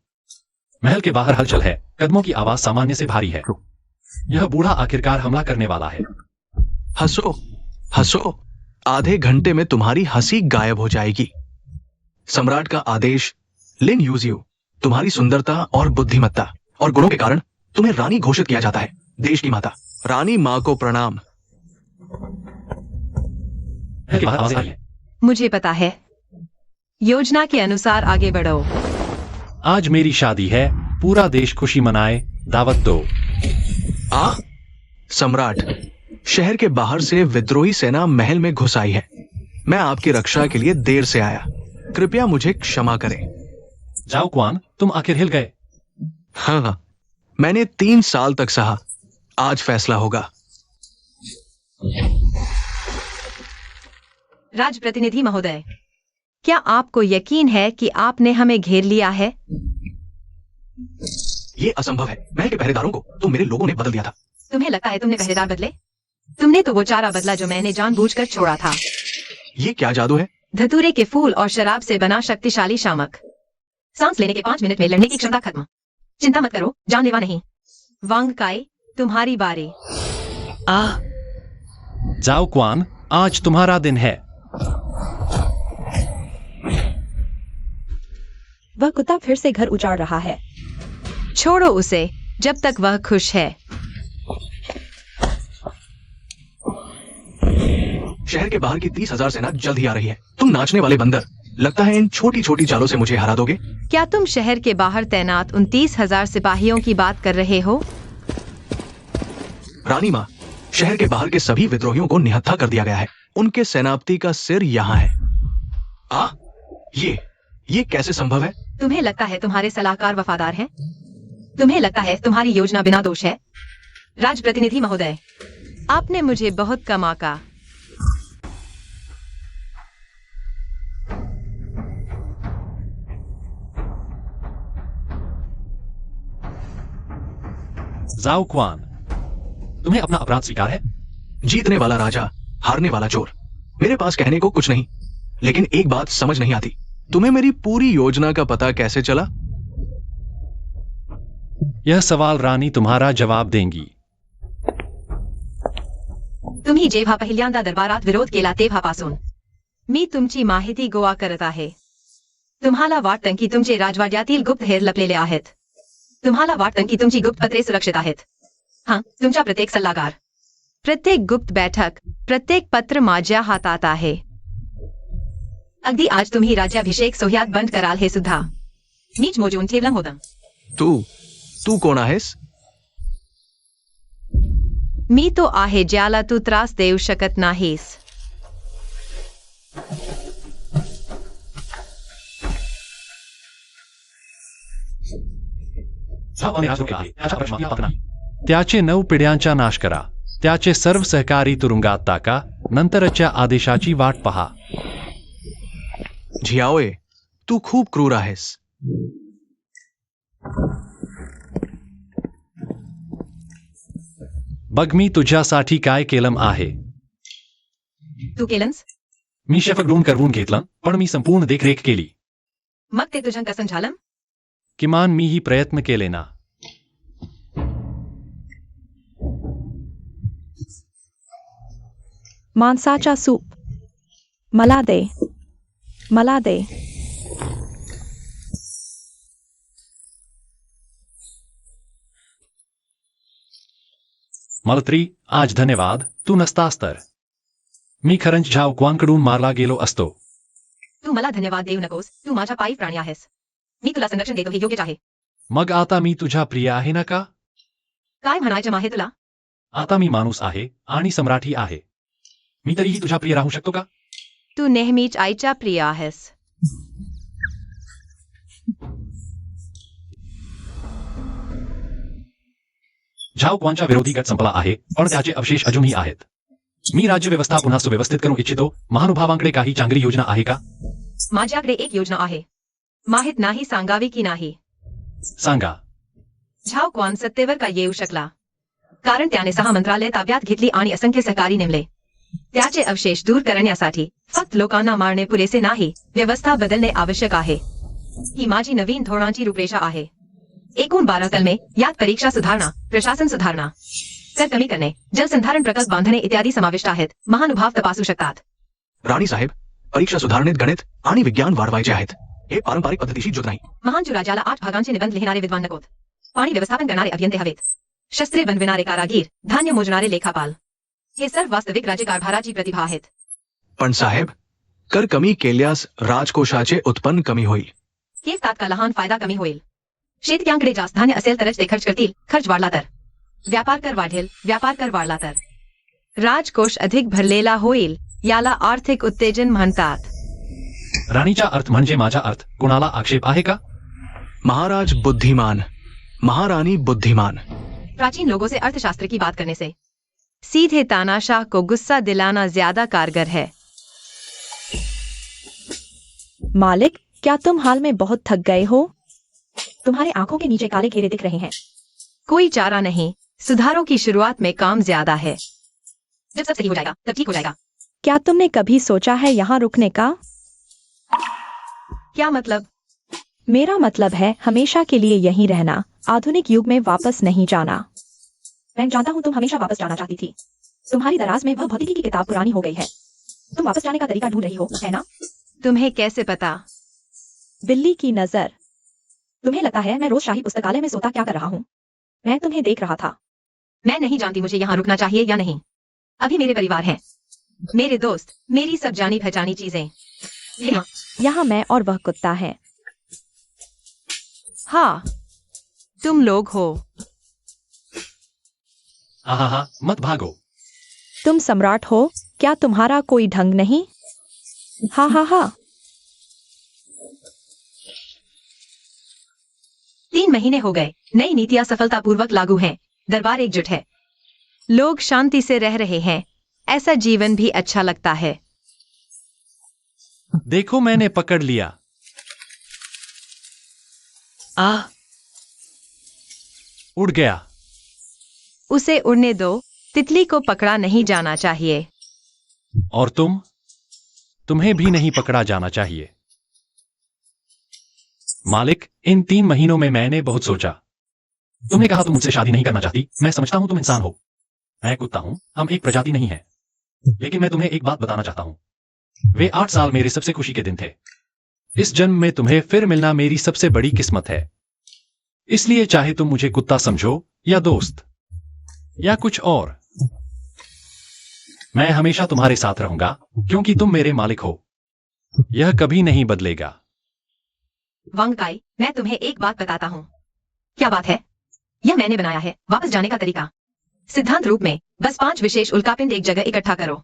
महल के बाहर हलचल है, कदमों की आवाज सामान्य से भारी है। यह बूढ़ा आखिरकार हमला करने वाला है। हंसो, हंसो। आधे घंटे में तुम्हारी हंसी गायब हो जाएगी। सम्राट का आदेश, लिन यूजियो, तुम्हारी सुंदरता और बुद्धिमत्ता और गुणों के कारण तुम्हें रानी घोषित किया जाता है। देश की माता, रानी माँ को प्रणाम। महल के बाहर आवाजें आ रही हैं। मुझे पता है। योजना के अनुसार आगे बढ़ो। आज मेरी शादी है, पूरा देश खुशी मनाए, दावत दो। सम्राट, शहर के बाहर से विद्रोही सेना महल में घुस आई है। मैं आपकी रक्षा के लिए देर से आया, कृपया मुझे क्षमा करें। जाओ क्वान, तुम आखिर हिल गए। हाँ, मैंने 3 साल तक सहा। आज फैसला होगा। राज प्रतिनिधि महोदय, क्या आपको यकीन है कि आपने हमें घेर लिया है? ये असंभव है। महल के पहरेदारों को तो मेरे लोगों ने बदल दिया था। तुम्हें लगता है तुमने पहरेदार बदले? तुमने तो वो चारा बदला जो मैंने जानबूझकर छोड़ा था। ये क्या जादू है? धतूरे के फूल और शराब से बना शक्तिशाली शामक। सांस लेने के 5 मिनट में लड़ने की क्षमता खत्म। चिंता मत करो, जानलेवा नहीं। वांग काई, तुम्हारी बारी। जाओ क्वान, आज तुम्हारा दिन है। वह कुत्ता फिर से घर उजाड़ रहा है। छोड़ो उसे जब तक वह खुश है। शहर के बाहर की 30,000 सेना जल्द ही आ रही है। तुम नाचने वाले बंदर, लगता है इन छोटी छोटी चालों से मुझे हरा दोगे। क्या तुम शहर के बाहर तैनात 29,000 सिपाहियों की बात कर रहे हो? रानी माँ, शहर के बाहर के सभी विद्रोहियों को निहत्था कर दिया गया है। उनके सेनापति का सिर यहाँ है। ये कैसे संभव है? तुम्हें लगता है तुम्हारे सलाहकार वफादार हैं? तुम्हें लगता है तुम्हारी योजना बिना दोष है? राज प्रतिनिधि महोदय, आपने मुझे बहुत कम आंका। जाओ क्वान, तुम्हें अपना अपराध स्वीकार है? जीतने वाला राजा, हारने वाला चोर। मेरे पास कहने को कुछ नहीं, लेकिन एक बात समझ नहीं आती। तुम्हें मेरी पूरी योजना का पता कैसे चला? यह सवाल रानी तुम्हारा जवाब देंगी। तुम्ही जेव्हा पहिल्यांदा दरबारात विरोध केला तेव्हापासून मी तुमची माहिती गोळा करत आहे। तुम्हाला वाटतं की तुमचे राजवाड्यातील गुप्त हेर लपलेले आहेत। तुम्हाला वाटतं की तुमची गुप्त पत्रे सुरक्षित आहेत। हाँ, तुमचा प्रत्येक सल्लागार, प्रत्येक गुप्त बैठक, प्रत्येक पत्र माझ्या हातात आहे। अगदी आज तुम्ही राज्याभिषेक सोहळ्यात बंद कराल हे सुद्धा मीच मोजून ठेवलं होतं। तू कोण आहेस? मी तो आहे ज्याला तू त्रास देऊ शकत नाहीस। त्याचे 9 पिढ्यांचा नाश करा, त्याचे सर्व सहकारी तुरुंगात टाका, नंतरच्या आदेशाची वाट पहा। झियाओए, तू खूप क्रूर आहेस। बघ मी तुझ्यासाठी काय केलं आहे। तू केलंस? मी शेफकडून करवून घेतलं, पण मी संपूर्ण देखरेख केली। मग ते तुझं कसं झालं? किमान मीही प्रयत्न केले ना। मांसाचा सूप मला दे, मला दे। मलत्री, आज धन्यवाद, तू नसतास तर मी खरंच झाव क्वानकडून मारला गेलो असतो। तू मला धन्यवाद देऊ नकोस, तू माझा पायी प्राणी आहेस। मी तुला संरक्षण देतो हे योग्यच आहे। मग आता मी तुझ्या प्रिय आहे ना का? काय म्हणायचं आहे तुला? आता मी माणूस आहे आणि सम्राठी आहे। मी तरीही तुझ्या प्रिय राहू शकतो का? तू नेहमीच आईच्या प्रिय आहेस। झाव क्वानचा विरोधी गट संपला आहे, पण त्याचे अवशेष अजूनही आहेत। मी राज्य व्यवस्था पुन्हा सुव्यवस्थित करू इच्छितो। महानुभावांकडे काही चांगली योजना आहे का? माझ्याकडे एक योजना आहे, माहित नाही सांगावी की नाही। सांगा। झाव क्वान सत्तेवर का येऊ शकला? कारण त्याने 6 मंत्रालय ताब्यात घेतली आणि असंख्य सहकारी नेमले। त्याचे अवशेष दूर करण्यासाठी फक्त लोकांना मारणे पुरेसे नाही, व्यवस्था बदलणे आवश्यक आहे। ही माझी नवीन धोरणाची रूपरेषा आहे। एकूण 12 कलमे, यात परीक्षा सुधारणा, प्रशासन सुधारणा, कर कमी करणे, जलसंधारण प्रकल्प बांधणे इत्यादी समाविष्ट आहेत। महानुभाव तपासू शकतात। राणी साहेब, परीक्षा सुधारणेत गणित आणि विज्ञान वाढवायचे आहेत। हे पारंपरिक पद्धतीशी जुळत नाही। महानचू राज्याला 8 भागांचे निबंध लिहिणारे विद्वान नकोत। पाणी व्यवस्थापन करणारे अभियंते हवेत। शस्त्रे बनविणारे कारागीर, धान्य मोजणारे लेखापाल, हे सर्व वास्तविक राज्यकारभाराची प्रतिभा आहेत। पण साहेब, कर कमी केल्यास राजकोषाचे उत्पन्न कमी होईल। केस तात्काळ लहान फायदा कमी होईल। शेतकऱ्यांकडे जास्त धान्य असेल तरच ते खर्च करतील, खर्च वाढला तर व्यापार कर वाढेल, व्यापार कर वाढला तर राजकोष अधिक भरलेला होईल। याला आर्थिक उत्तेजन म्हणतात। राणीचा अर्थ म्हणजे माझा अर्थ, कोणाला आक्षेप आहे का? महाराज बुद्धिमान, महारानी बुद्धिमान। प्राचीन लोगों से अर्थशास्त्र की बात करने से सीधे तानाशाह को गुस्सा दिलाना ज्यादा कारगर है। मालिक, क्या तुम हाल में बहुत थक गए हो? तुम्हारे आंखों के नीचे काले घेरे दिख रहे हैं। कोई चारा नहीं, सुधारों की शुरुआत में काम ज्यादा है। जब सब सही हो जाएगा तब ठीक हो जाएगा। क्या तुमने कभी सोचा है यहाँ रुकने का? क्या मतलब? मेरा मतलब है हमेशा के लिए यहीं रहना, आधुनिक युग में वापस नहीं जाना। मैं जानता हूँ तुम हमेशा वापस जाना चाहती थी। तुम्हारी दराज में वह भौतिकी की किताब पुरानी हो गई है। तुम वापस जाने का तरीका ढूंढ रही हो, है ना? तुम्हें कैसे पता? बिल्ली की नजर। तुम्हें लगता है मैं रोज शाही पुस्तकालय में सोता क्या कर रहा हूँ? मैं तुम्हें देख रहा था। मैं नहीं जानती मुझे यहाँ रुकना चाहिए या नहीं। अभी मेरे परिवार हैं, मेरे दोस्त, मेरी सब जानी पहचानी चीजें। यहाँ मैं और वह कुत्ता है। हाँ, तुम लोग हो। आहा, मत भागो। तुम सम्राट हो, क्या तुम्हारा कोई ढंग नहीं? हा हा हा। 3 महीने हो गए, नई नीतियां सफलतापूर्वक लागू हैं, दरबार एकजुट है, लोग शांति से रह रहे हैं। ऐसा जीवन भी अच्छा लगता है। देखो, मैंने पकड़ लिया। उड़ गया। उसे उड़ने दो, तितली को पकड़ा नहीं जाना चाहिए। और तुम्हें भी नहीं पकड़ा जाना चाहिए। मालिक, इन 3 महीनों में मैंने बहुत सोचा। तुमने कहा तुम मुझसे शादी नहीं करना चाहती। मैं समझता हूं तुम इंसान हो, मैं कुत्ता हूं, हम एक प्रजाति नहीं है। लेकिन मैं तुम्हें एक बात बताना चाहता हूं। वे 8 साल मेरे सबसे खुशी के दिन थे। इस जन्म में तुम्हें फिर मिलना मेरी सबसे बड़ी किस्मत है। इसलिए चाहे तुम मुझे कुत्ता समझो या दोस्त या कुछ और, मैं हमेशा तुम्हारे साथ रहूंगा क्योंकि तुम मेरे मालिक हो। यह कभी नहीं बदलेगा। वांगकाई, मैं तुम्हें एक बात बताता हूँ। क्या बात है? यह मैंने बनाया है, वापस जाने का तरीका। सिद्धांत रूप में बस 5 विशेष उल्कापिंड एक जगह इकट्ठा करो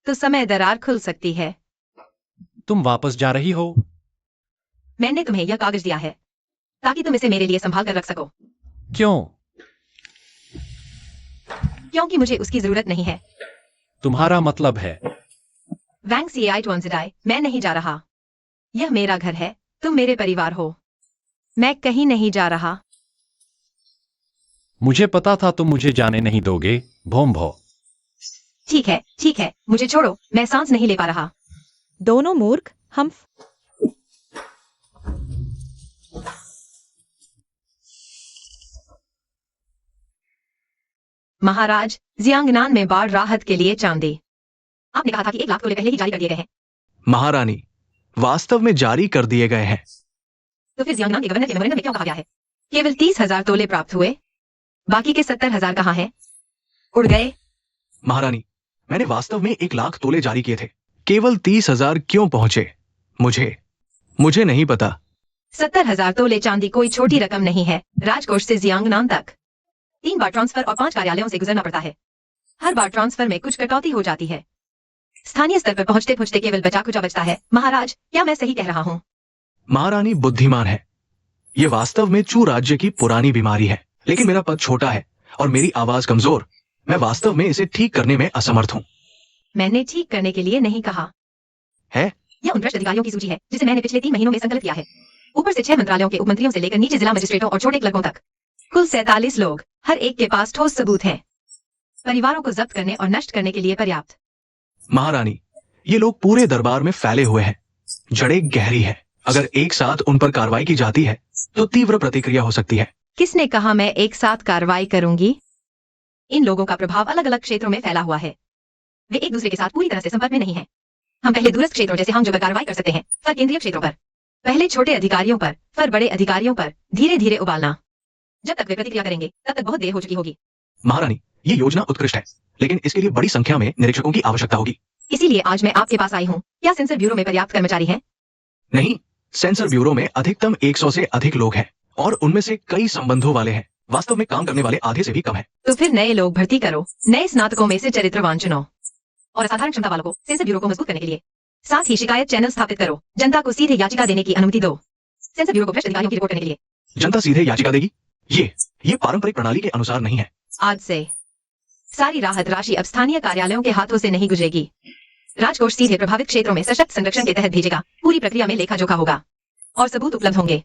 तो समय दरार खुल सकती है। तुम वापस जा रही हो? मैंने तुम्हें यह कागज दिया है ताकि तुम इसे मेरे लिए संभाल कर रख सको। क्यों? क्योंकि मुझे उसकी जरूरत नहीं है। तुम्हारा मतलब है? वैंग सीआई टोन्जिडाई, मैं नहीं जा रहा। यह मेरा घर है, तुम मेरे परिवार हो। मैं कहीं नहीं जा रहा। मुझे पता था तुम मुझे जाने नहीं दोगे, भोम भो। ठीक है, मुझे छोड़ो, मैं सांस नहीं ले पा रहा। दोनों मूर्ख, हम महाराज, जियांगनान में बाढ़ राहत के लिए चांदी। आपने कहा था कि 1 लाख तोले पहले ही जारी कर दिए गए हैं। महारानी, वास्तव में जारी कर दिए गए हैं। तो फिर जियांगनान के गवर्नर के मेमोरेंडम में क्यों कहा गया है केवल 30,000 तोले प्राप्त हुए, बाकी के 70,000 कहाँ हैं? उड़ गए। महारानी, मैंने वास्तव में 1 लाख तोले जारी किए थे। केवल 30,000 क्यों पहुंचे? मुझे नहीं पता। 70,000 तोले चांदी कोई छोटी रकम नहीं है। राजकोष से जियांगनान तक 3 बार ट्रांसफर और 5 कार्यालयों से गुजरना पड़ता है। हर बार ट्रांसफर में कुछ कटौती हो जाती है। स्थानीय स्तर पर पहुंचते पहुंचते केवल बचा कुचा बचता है। महाराज, क्या मैं सही कह रहा हूँ? महारानी बुद्धिमान है। ये वास्तव में चू राज्य की पुरानी बीमारी है, लेकिन मेरा पद छोटा है और मेरी आवाज कमजोर। मैं वास्तव में इसे ठीक करने में असमर्थ हूँ। मैंने ठीक करने के लिए नहीं कहा है? यह उन भ्रष्ट अधिकारियों की सूची है जिसे मैंने पिछले 3 महीनों में संकलित किया है। ऊपर से 6 मंत्रालयों के उपमंत्रियों से लेकर नीचे जिला मजिस्ट्रेटों और छोटे क्लर्कों तक कुल 47 लोग, हर एक के पास ठोस सबूत हैं। परिवारों को जब्त करने और नष्ट करने के लिए पर्याप्त। महारानी, ये लोग पूरे दरबार में फैले हुए हैं। जड़ें गहरी है। अगर एक साथ उन पर कार्रवाई की जाती है तो तीव्र प्रतिक्रिया हो सकती है। किसने कहा मैं एक साथ कार्रवाई करूंगी? इन लोगों का प्रभाव अलग अलग क्षेत्रों में फैला हुआ है। वे एक दूसरे के साथ पूरी तरह से संपर्क में नहीं है। हम पहले दूरस्थ क्षेत्रों जैसे हांगजो पर कार्रवाई कर सकते हैं, फिर केंद्रीय क्षेत्रों पर, पहले छोटे अधिकारियों पर, फिर बड़े अधिकारियों पर, धीरे धीरे उबालना। जब तक वे प्रतिक्रिया करेंगे तब तक बहुत देर हो चुकी होगी। महारानी, ये योजना उत्कृष्ट है, लेकिन इसके लिए बड़ी संख्या में निरीक्षकों की आवश्यकता होगी। इसीलिए आज मैं आपके पास आई हूँ। क्या सेंसर ब्यूरो में पर्याप्त कर्मचारी हैं? नहीं, सेंसर ब्यूरो में अधिकतम 100 से अधिक लोग हैं और उनमें से कई संबंधों वाले हैं। वास्तव में काम करने वाले आधे से भी कम है। तो फिर नए लोग भर्ती करो। नए स्नातकों में से चरित्रवान चुनो और असाधारण क्षमता वालों को सेंसर ब्यूरो को मजबूत करने के लिए। साथ ही शिकायत चैनल स्थापित करो। जनता को सीधे याचिका देने की अनुमति दो। सेंसर ब्यूरो को भ्रष्ट अधिकारियों की रिपोर्ट करने के लिए जनता सीधे याचिका देगी। ये पारंपरिक प्रणाली के अनुसार नहीं है। आज से सारी राहत राशि अब स्थानीय कार्यालयों के हाथों से नहीं गुजरेगी। राजकोष सीधे प्रभावित क्षेत्रों में सशक्त संरक्षण के तहत भेजेगा। पूरी प्रक्रिया में लेखा जोखा होगा और सबूत उपलब्ध होंगे।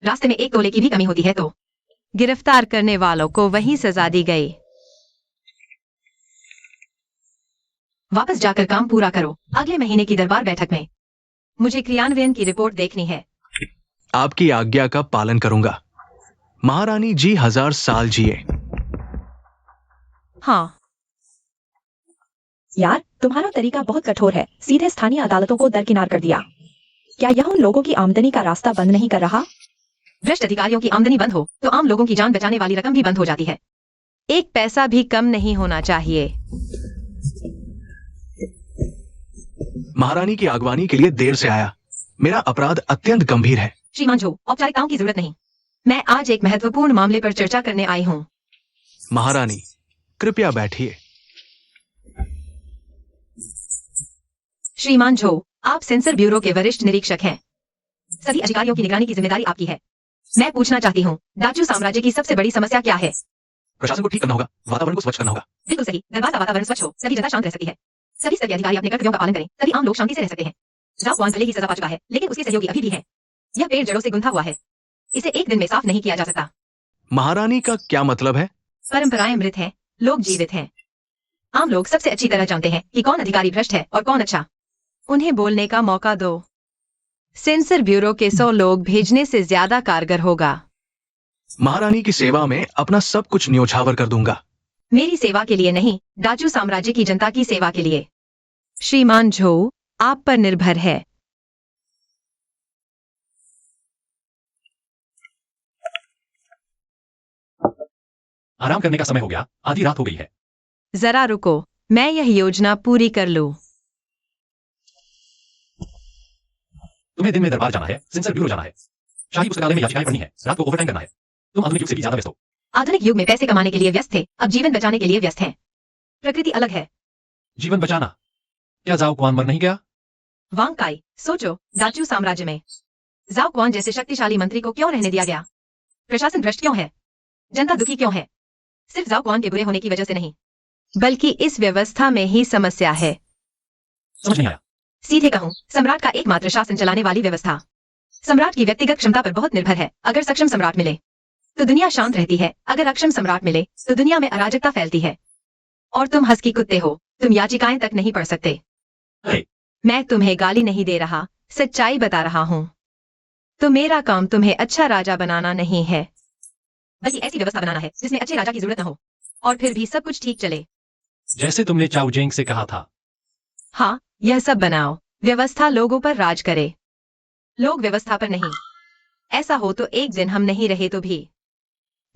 रास्ते में 1 तोले की भी कमी होती है तो गिरफ्तार करने वालों को वही सजा दी गई। वापस जाकर काम पूरा करो। अगले महीने की दरबार बैठक में मुझे क्रियान्वयन की रिपोर्ट देखनी है। आपकी आज्ञा का पालन करूंगा। महारानी जी 1000 साल जिए। हाँ, यार, तुम्हारा तरीका बहुत कठोर है। सीधे स्थानीय अदालतों को दरकिनार कर दिया। क्या यह उन लोगों की आमदनी का रास्ता बंद नहीं कर रहा? भ्रष्ट अधिकारियों की आमदनी बंद हो तो आम लोगों की जान बचाने वाली रकम भी बंद हो जाती है। 1 पैसा भी कम नहीं होना चाहिए। महारानी की अगवानी के लिए देर से आया। मेरा अपराध अत्यंत गंभीर है। श्रीमान जो, औपचारिकताओं की जरूरत नहीं। मैं आज एक महत्वपूर्ण मामले पर चर्चा करने आई हूँ। महारानी कृपया बैठिए। श्रीमान झो, आप सेंसर ब्यूरो के वरिष्ठ निरीक्षक हैं। सभी अधिकारियों की निगरानी की जिम्मेदारी आपकी है। मैं पूछना चाहती हूँ, दाचू साम्राज्य की सबसे बड़ी समस्या क्या है? प्रशासन को ठीक करना होगा, वातावरण को स्वच्छ करना होगा। बिल्कुल सही। दरबार का वातावरण स्वच्छ हो, सभी जनता शांत रह सकती है। सभी स्तरीय अधिकारी अपने कर्तव्यों का पालन करें, तभी आम लोग शांति से रह सकते हैं। जाओ क्वान भले ही सजा पा चुका है, लेकिन उसके सहयोगी अभी भी है। यह पेड़ जड़ों से गुंथा हुआ है। इसे एक दिन में साफ नहीं किया जा सकता। महारानी का क्या मतलब है? परंपराएं मृत हैं, लोग जीवित हैं। आम लोग सबसे अच्छी तरह जानते हैं कि कौन अधिकारी भ्रष्ट है और कौन अच्छा। उन्हें बोलने का मौका दो। सेंसर ब्यूरो के 100 लोग भेजने से ज्यादा कारगर होगा। महारानी की सेवा में अपना सब कुछ न्योछावर कर दूंगा। मेरी सेवा के लिए नहीं, दाचू साम्राज्य की जनता की सेवा के लिए। श्रीमान झो, आप पर निर्भर है। आराम करने का समय हो गया, आधी रात हो गई है। जरा रुको, मैं यह योजना पूरी कर लूं। तुम्हें दिन में दरबार जाना है, सेंसर ब्यूरो जाना है, शाही पुस्तकालय में याचिकाएं पढ़नी है, रात को ओवरटाइम करना है। तुम आधुनिक युग से भी ज्यादा व्यस्त हो। आधुनिक युग में पैसे कमाने के लिए व्यस्त थे, अब जीवन बचाने के लिए व्यस्त हैं। प्रकृति अलग है। जीवन बचाना? क्या जाओ क्वान मर नहीं गया? वांग काई, सोचो, दाचू साम्राज्य में जाओ क्वान जैसे शक्तिशाली मंत्री को क्यों रहने दिया गया? प्रशासन भ्रष्ट क्यों है? जनता दुखी क्यों है? सिर्फ जाओ क्वान के बुरे होने की वजह से नहीं, बल्कि इस व्यवस्था में ही समस्या है। समझ नहीं आया। सीधे कहूं, सम्राट का एकमात्र शासन चलाने वाली व्यवस्था सम्राट की व्यक्तिगत क्षमता पर बहुत निर्भर है। अगर सक्षम सम्राट मिले तो दुनिया शांत रहती है, अगर अक्षम सम्राट मिले तो दुनिया में अराजकता फैलती है। और तुम हंसकी कुत्ते हो, तुम याचिकाएं तक नहीं पढ़ सकते। अरे, मैं तुम्हें गाली नहीं दे रहा, सच्चाई बता रहा हूँ। तो मेरा काम तुम्हें अच्छा राजा बनाना नहीं है, बल्कि ऐसी व्यवस्था बनाना है जिसमें अच्छे राजा की जरूरत न हो और फिर भी सब कुछ ठीक चले। जैसे तुमने चाउ जेंग से कहा था। हाँ, यह सब बनाओ। व्यवस्था लोगों पर राज करे, लोग व्यवस्था पर नहीं। ऐसा हो तो एक दिन हम नहीं रहे तो भी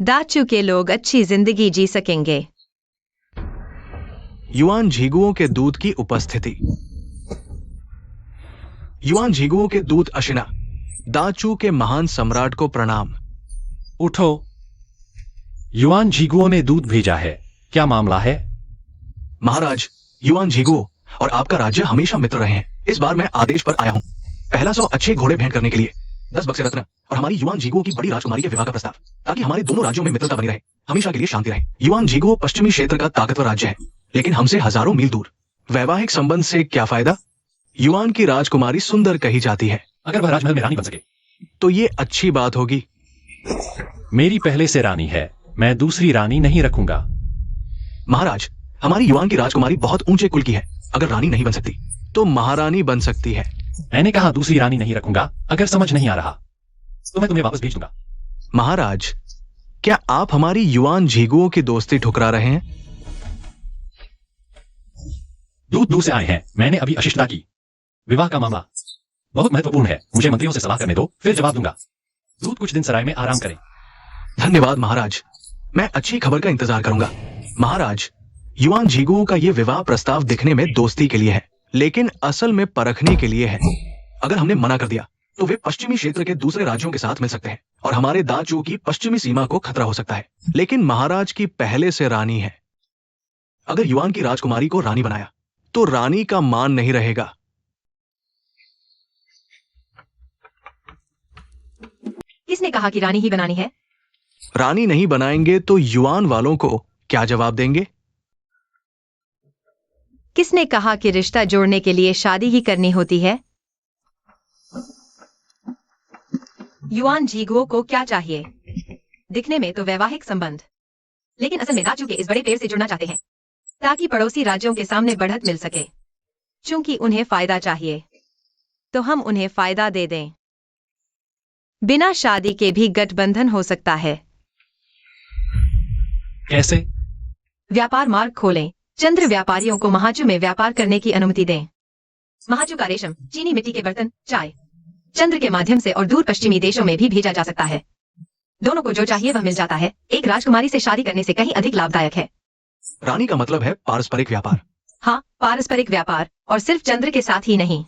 दाचू के लोग अच्छी जिंदगी जी सकेंगे। युआन झीगुओं के दूत की उपस्थिति। युआन झीगुओं के दूत अशिना, दाचू के महान सम्राट को प्रणाम। उठो। युआन झीगुओं ने दूध भेजा है, क्या मामला है? महाराज, युआन झीगुओ और आपका राज्य हमेशा मित्र रहे हैं। इस बार मैं आदेश पर आया हूँ। पहला 100 अच्छे घोड़े भेंट करने के लिए, 10 बक्से रत्न और हमारी युआन झीगुओं की बड़ी राजकुमारी के विवाह का प्रस्ताव, ताकि हमारे दोनों राज्यों में मित्रता बनी रहे, हमेशा के लिए शांति रहे। युआन झीगुओ पश्चिमी क्षेत्र का ताकतवर राज्य है, लेकिन हमसे हजारों मील दूर। वैवाहिक संबंध से क्या फायदा? युआन की राजकुमारी सुंदर कही जाती है। अगर वह राजमहल में रानी बन सके तो ये अच्छी बात होगी। मेरी पहले से रानी है, मैं दूसरी रानी नहीं रखूंगा। महाराज, हमारी युआन की राजकुमारी बहुत ऊंचे कुल की है, अगर रानी नहीं बन सकती तो महारानी बन सकती है। मैंने कहा दूसरी रानी नहीं रखूंगा। अगर समझ नहीं आ रहा तो मैं तुम्हें वापस भेज दूंगा। महाराज, क्या आप हमारी युआन झीगुओं की दोस्ती ठुकरा रहे हैं? दूर दूर से आए हैं, मैंने अभी अशिष्टता की। विवाह का मामला बहुत महत्वपूर्ण है, मुझे मंत्रियों से सलाह करने दो, फिर जवाब दूंगा। दूत कुछ दिन सराय में आराम करें। धन्यवाद महाराज, मैं अच्छी खबर का इंतजार करूंगा। महाराज, युआन झीगुओं का यह विवाह प्रस्ताव दिखने में दोस्ती के लिए है, लेकिन असल में परखने के लिए है। अगर हमने मना कर दिया तो वे पश्चिमी क्षेत्र के दूसरे राज्यों के साथ मिल सकते हैं और हमारे दाचू की पश्चिमी सीमा को खतरा हो सकता है। लेकिन महाराज की पहले से रानी है। अगर युआन की राजकुमारी को रानी बनाया तो रानी का मान नहीं रहेगा। किस किसने कहा कि रानी ही बनानी है? रानी नहीं बनाएंगे तो युआन वालों को क्या जवाब देंगे? किसने कहा कि रिश्ता जोड़ने के लिए शादी ही करनी होती है? युआन झीगुओ को क्या चाहिए? दिखने में तो वैवाहिक संबंध, लेकिन असल में दाचू के इस बड़े पेड़ से जुड़ना चाहते हैं ताकि पड़ोसी राज्यों के सामने बढ़त मिल सके। चूंकि उन्हें फायदा चाहिए, तो हम उन्हें फायदा दे दें। बिना शादी के भी गठबंधन हो सकता है। कैसे? व्यापार मार्ग खोलें। चंद्र व्यापारियों को महाजू में व्यापार करने की अनुमति दें। महाजू का रेशम, चीनी मिट्टी के बर्तन, चाय चंद्र के माध्यम से और दूर पश्चिमी देशों में भी भेजा जा सकता है। दोनों को जो चाहिए वह मिल जाता है। एक राजकुमारी से शादी करने से कहीं अधिक लाभदायक है। रानी का मतलब है पारस्परिक व्यापार। हाँ, पारस्परिक व्यापार, और सिर्फ चंद्र के साथ ही नहीं,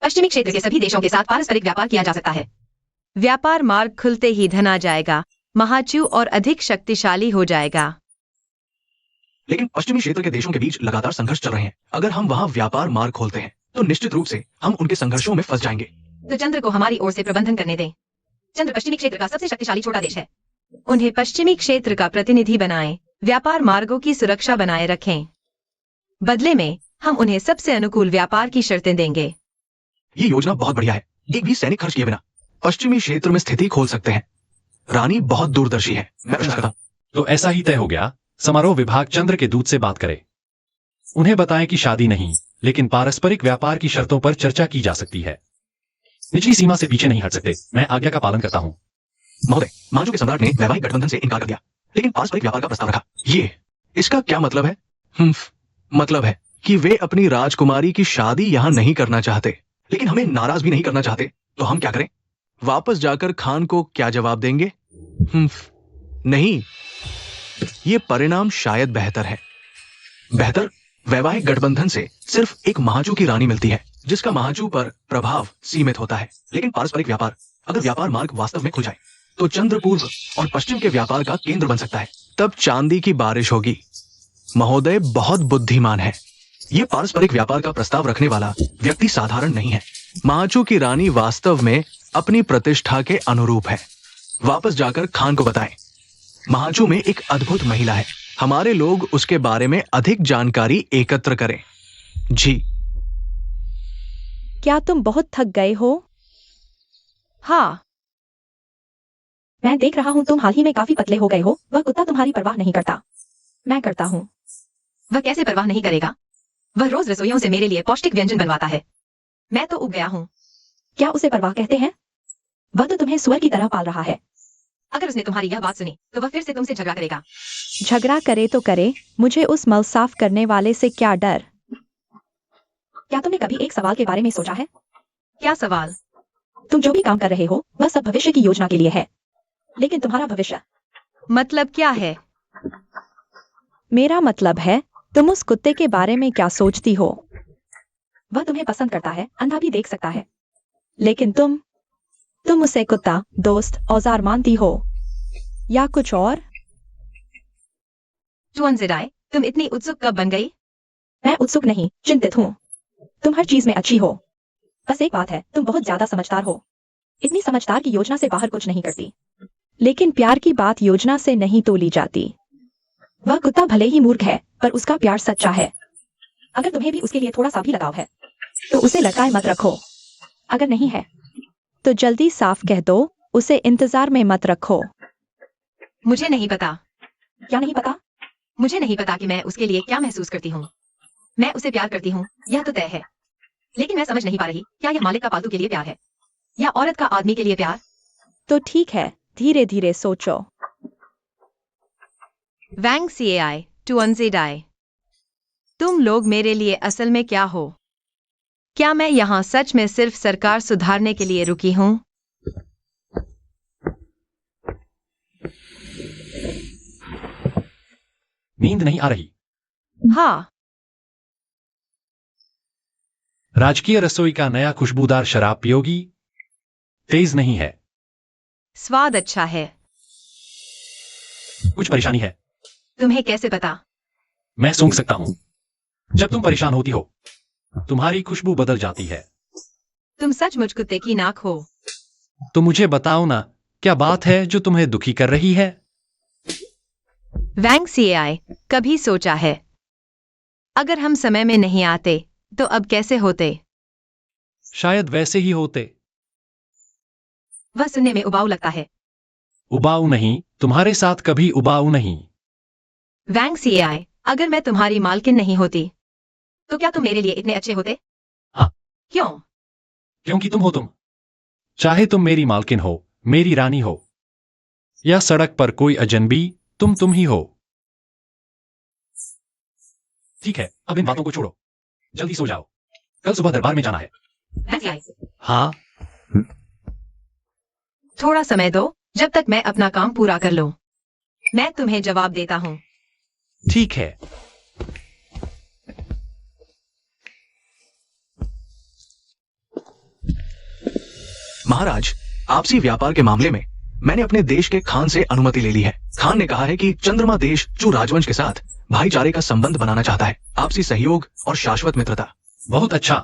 पश्चिमी क्षेत्र के सभी देशों के साथ पारस्परिक व्यापार किया जा सकता है। व्यापार मार्ग खुलते ही धन आ जाएगा, महाचू और अधिक शक्तिशाली हो जाएगा। लेकिन पश्चिमी क्षेत्र के देशों के बीच लगातार संघर्ष चल रहे हैं। अगर हम वहां व्यापार मार्ग खोलते हैं तो निश्चित रूप से हम उनके संघर्षों में फंस जाएंगे। तो चंद्र को हमारी ओर से प्रबंधन करने दें। चंद्र पश्चिमी क्षेत्र का सबसे शक्तिशाली छोटा देश है। उन्हें पश्चिमी क्षेत्र का प्रतिनिधि बनाएं, व्यापार मार्गों की सुरक्षा बनाए रखें। बदले में हम उन्हें सबसे अनुकूल व्यापार की शर्तें देंगे। ये योजना बहुत बढ़िया है। एक भी सैनिक खर्च किए बिना पश्चिमी क्षेत्र में स्थिति खोल सकते हैं। रानी बहुत दूरदर्शी है। मैं प्रश्न करता हूं। तो ऐसा ही तय हो गया। समारोह विभाग चंद्र के दूत से बात करे। उन्हें बताएं कि शादी नहीं, लेकिन पारस्परिक व्यापार की शर्तों पर चर्चा की जा सकती है। निचली सीमा से पीछे नहीं हट सकते। मैं आज्ञा का पालन करता हूं। महोदय, मांजू के सम्राट ने वैवाहिक गठबंधन से इनकार कर दिया, लेकिन पारस्परिक व्यापार का प्रस्ताव रखा। इसका क्या मतलब है? मतलब है कि वे अपनी राजकुमारी की शादी यहां नहीं करना चाहते, लेकिन हमें नाराज भी नहीं करना चाहते। तो हम क्या करें? वापस जाकर खान को क्या जवाब देंगे? नहीं, ये परिणाम शायद बेहतर है। बेहतर? वैवाहिक गठबंधन से सिर्फ एक महाजू की रानी मिलती है, जिसका महाजू पर प्रभाव सीमित होता है। लेकिन पारस्परिक व्यापार, अगर व्यापार मार्ग वास्तव में खुल जाए तो चंद्र पूर्व और पश्चिम के व्यापार का केंद्र बन सकता है। तब चांदी की बारिश होगी। महोदय बहुत बुद्धिमान है। ये पारस्परिक व्यापार का प्रस्ताव रखने वाला व्यक्ति साधारण नहीं है। महाजू की रानी वास्तव में अपनी प्रतिष्ठा के अनुरूप है। वापस जाकर खान को बताएं, महाजू में एक अद्भुत महिला है। हमारे लोग उसके बारे में अधिक जानकारी एकत्र करें। जी। क्या तुम बहुत थक गए हो? हाँ, मैं देख रहा हूँ तुम हाल ही में काफी पतले हो गए हो। वह कुत्ता तुम्हारी परवाह नहीं करता। मैं करता हूँ। वह कैसे परवाह नहीं करेगा? वह रोज रसोइयों से मेरे लिए पौष्टिक व्यंजन बनवाता है। मैं तो उब गया हूँ। क्या उसे परवाह कहते हैं? वह तो तुम्हें सुअर की तरह पाल रहा है। अगर उसने तुम्हारी यह बात सुनी तो वह फिर से तुमसे झगड़ा करेगा। झगड़ा करे तो करे, मुझे उस मल साफ करने वाले से क्या डर? क्या तुमने कभी एक सवाल के बारे में सोचा है? क्या सवाल? तुम जो भी काम कर रहे हो वह सब भविष्य की योजना के लिए है, लेकिन तुम्हारा भविष्य। मतलब क्या है? मेरा मतलब है, तुम उस कुत्ते के बारे में क्या सोचती हो? वह तुम्हें पसंद करता है, अंधा भी देख सकता है, लेकिन तुम उसे कुत्ता, दोस्त, औजार मानती हो, या कुछ और? चुअनजिडाई, तुम इतनी उत्सुक कब बन गई? मैं उत्सुक नहीं, चिंतित हूँ। तुम हर चीज में अच्छी हो। बस एक बात है, तुम बहुत ज्यादा समझदार हो। इतनी समझदार की योजना से बाहर कुछ नहीं करती। लेकिन प्यार की बात योजना से नहीं तोली जाती। वह कुत्ता भले ही मूर्ख है, पर उसका प्यार सच्चा है। अगर तुम्हें भी उसके लिए थोड़ा सा भी लगाव है तो उसे लटकाए मत रखो। अगर नहीं है तो जल्दी साफ कह दो, उसे इंतजार में मत रखो। मुझे नहीं पता। क्या नहीं पता? मुझे नहीं पता कि मैं उसके लिए क्या महसूस करती हूँ। मैं उसे प्यार करती हूँ, यह तो तय है, लेकिन मैं समझ नहीं पा रही, क्या यह मालिक का पालतू के लिए प्यार है या औरत का आदमी के लिए प्यार? तो ठीक है, धीरे धीरे सोचो। वैंग सीएआई, टुअनजिडाई, तुम लोग मेरे लिए असल में क्या हो? क्या मैं यहाँ सच में सिर्फ सरकार सुधारने के लिए रुकी हूँ? नींद नहीं आ रही? हाँ। राजकीय रसोई का नया खुशबूदार शराब पियोगी? तेज नहीं है। स्वाद अच्छा है। कुछ परेशानी है? तुम्हें कैसे पता? मैं सूंघ सकता हूं। जब तुम परेशान होती हो तुम्हारी खुशबू बदल जाती है। तुम सचमुच कुत्ते की नाक हो। तो मुझे बताओ ना, क्या बात है जो तुम्हें दुखी कर रही है? वैंग सीआई, कभी सोचा है अगर हम समय में नहीं आते तो अब कैसे होते? शायद वैसे ही होते। वह सुनने में उबाऊ लगता है। उबाऊ नहीं, तुम्हारे साथ कभी उबाऊ नहीं। वैंग सीआई, अगर मैं तुम्हारी मालकिन नहीं होती तो क्या तुम मेरे लिए इतने अच्छे होते? हाँ। क्यों? क्योंकि तुम हो तुम। चाहे तुम मेरी मालकिन हो, मेरी रानी हो, या सड़क पर कोई अजनबी, तुम ही हो। ठीक है, अब इन बातों को छोड़ो, जल्दी सो जाओ, कल सुबह दरबार में जाना है। वैंग सीआई, हाँ, थोड़ा समय दो जब तक मैं अपना काम पूरा कर लूं। मैं तुम्हें जवाब देता हूं। ठीक है। महाराज, आपसी व्यापार के मामले में मैंने अपने देश के खान से अनुमति ले ली है। खान ने कहा है कि चंद्रमा देश चू राजवंश के साथ भाईचारे का संबंध बनाना चाहता है, आपसी सहयोग और शाश्वत मित्रता। बहुत अच्छा।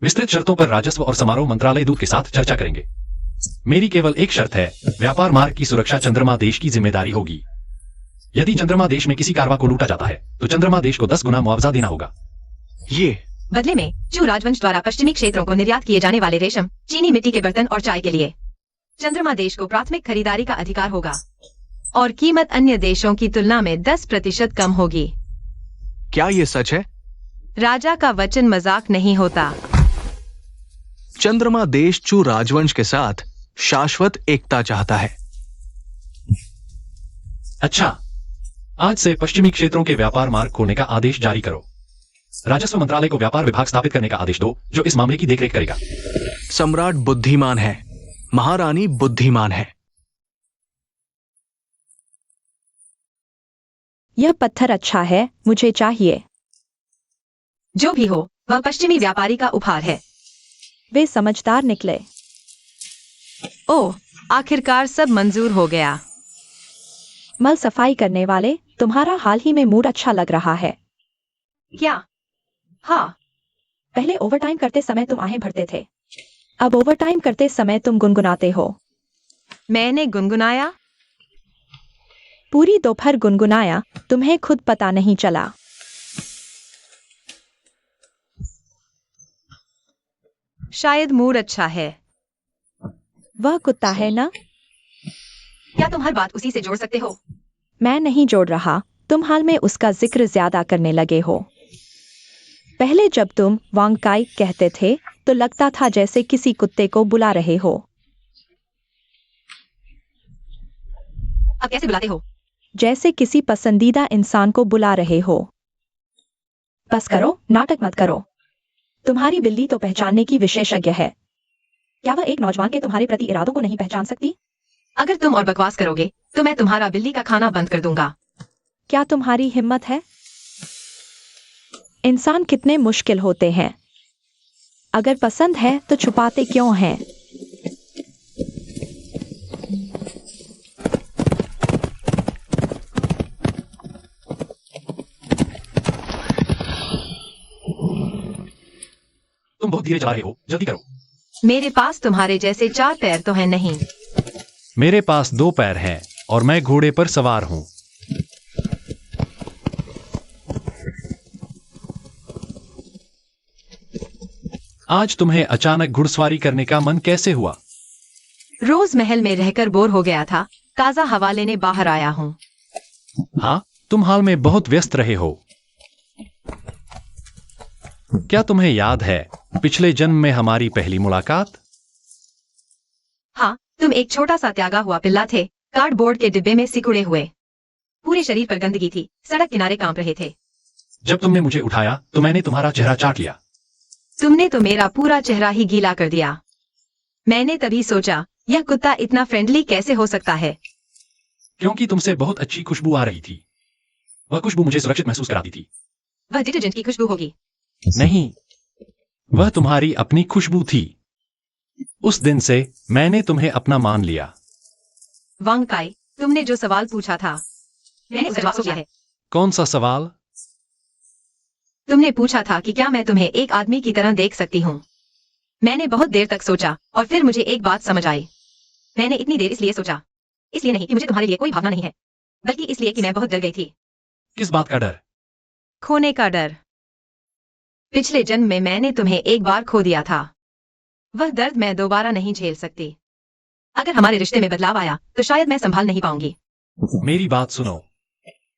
विस्तृत शर्तों पर राजस्व और समारोह मंत्रालय दूत के साथ चर्चा करेंगे। मेरी केवल एक शर्त है, व्यापार मार्ग की सुरक्षा चंद्रमा देश की जिम्मेदारी होगी। यदि चंद्रमा देश में किसी कारवा को लूटा जाता है तो चंद्रमा देश को 10 गुना मुआवजा देना होगा। ये बदले में चू राजवंश द्वारा पश्चिमी क्षेत्रों को निर्यात किए जाने वाले रेशम, चीनी मिट्टी के बर्तन और चाय के लिए चंद्रमा देश को प्राथमिक खरीदारी का अधिकार होगा और कीमत अन्य देशों की तुलना में 10% कम होगी। क्या ये सच है? राजा का वचन मजाक नहीं होता। चंद्रमा देश चू राजवंश के साथ शाश्वत एकता चाहता है। अच्छा, आज से पश्चिमी क्षेत्रों के व्यापार मार्ग खोलने का आदेश जारी करो। राजस्व मंत्रालय को व्यापार विभाग स्थापित करने का आदेश दो जो इस मामले की देखरेख करेगा। सम्राट बुद्धिमान है, महारानी बुद्धिमान है। यह पत्थर अच्छा है, मुझे चाहिए। जो भी हो, वह पश्चिमी व्यापारी का उपहार है। वे समझदार निकले। ओह, आखिरकार सब मंजूर हो गया। मल सफाई करने वाले, तुम्हारा हाल ही में मूड अच्छा लग रहा है। क्या? हाँ। पहले ओवरटाइम करते समय तुम आहें भरते थे, अब ओवरटाइम करते समय तुम गुनगुनाते हो। मैंने गुनगुनाया? पूरी दोपहर गुनगुनाया, तुम्हें खुद पता नहीं चला। शायद मूड अच्छा है। वह कुत्ता है ना? क्या तुम हर बात उसी से जोड़ सकते हो? मैं नहीं जोड़ रहा, तुम हाल में उसका जिक्र ज्यादा करने लगे हो। पहले जब तुम वांगकाई कहते थे तो लगता था जैसे किसी कुत्ते को बुला रहे हो। अब कैसे बुलाते हो? जैसे किसी पसंदीदा इंसान को बुला रहे हो। बस करो, नाटक मत करो। तुम्हारी बिल्ली तो पहचानने की विशेषज्ञ है। क्या वह एक नौजवान के तुम्हारे प्रति इरादों को नहीं पहचान सकती? अगर तुम और बकवास करोगे तो मैं तुम्हारा बिल्ली का खाना बंद कर दूंगा। क्या तुम्हारी हिम्मत है? इंसान कितने मुश्किल होते हैं। अगर पसंद है तो छुपाते क्यों हैं? तुम बहुत धीरे चला रहे हो, जल्दी करो। मेरे पास तुम्हारे जैसे 4 पैर तो है नहीं। मेरे पास 2 पैर हैं और मैं घोड़े पर सवार हूं। आज तुम्हें अचानक घुड़सवारी करने का मन कैसे हुआ? रोज महल में रहकर बोर हो गया था, ताजा हवा लेने बाहर आया हूँ। हाँ, तुम हाल में बहुत व्यस्त रहे हो। क्या तुम्हें याद है पिछले जन्म में हमारी पहली मुलाकात? हाँ, तुम एक छोटा सा त्यागा हुआ पिल्ला थे, कार्डबोर्ड के डिब्बे में सिकुड़े हुए। पूरे शरीर पर गंदगी थी, सड़क किनारे कांप रहे थे। जब तुमने मुझे उठाया तो मैंने तुम्हारा चेहरा चाट लिया। तुमने तो मेरा पूरा चेहरा ही गीला कर दिया। मैंने तभी सोचा, यह कुत्ता इतना फ्रेंडली कैसे हो सकता है? क्योंकि तुमसे बहुत अच्छी खुशबू आ रही थी। वह खुशबू मुझे सुरक्षित महसूस कराती थी। वह डिटर्जेंट की खुशबू होगी। नहीं, वह तुम्हारी अपनी खुशबू थी। उस दिन से मैंने तुम्हें अपना मान लिया। वांगकाई, तुमने जो सवाल पूछा था, मैंने उसका जवाब दिया है। कौन सा सवाल? तुमने पूछा था कि क्या मैं तुम्हें एक आदमी की तरह देख सकती हूँ। मैंने बहुत देर तक सोचा और फिर मुझे एक बात समझ आई। मैंने इतनी देर इसलिए सोचा, इसलिए नहीं कि मुझे तुम्हारे लिए कोई भावना नहीं है, बल्कि इसलिए कि मैं बहुत डर गई थी। किस बात का डर? खोने का डर। पिछले जन्म में मैंने तुम्हें एक बार खो दिया था। वह दर्द मैं दोबारा नहीं झेल सकती। अगर हमारे रिश्ते में बदलाव आया तो शायद मैं संभाल नहीं पाऊंगी। मेरी बात सुनो।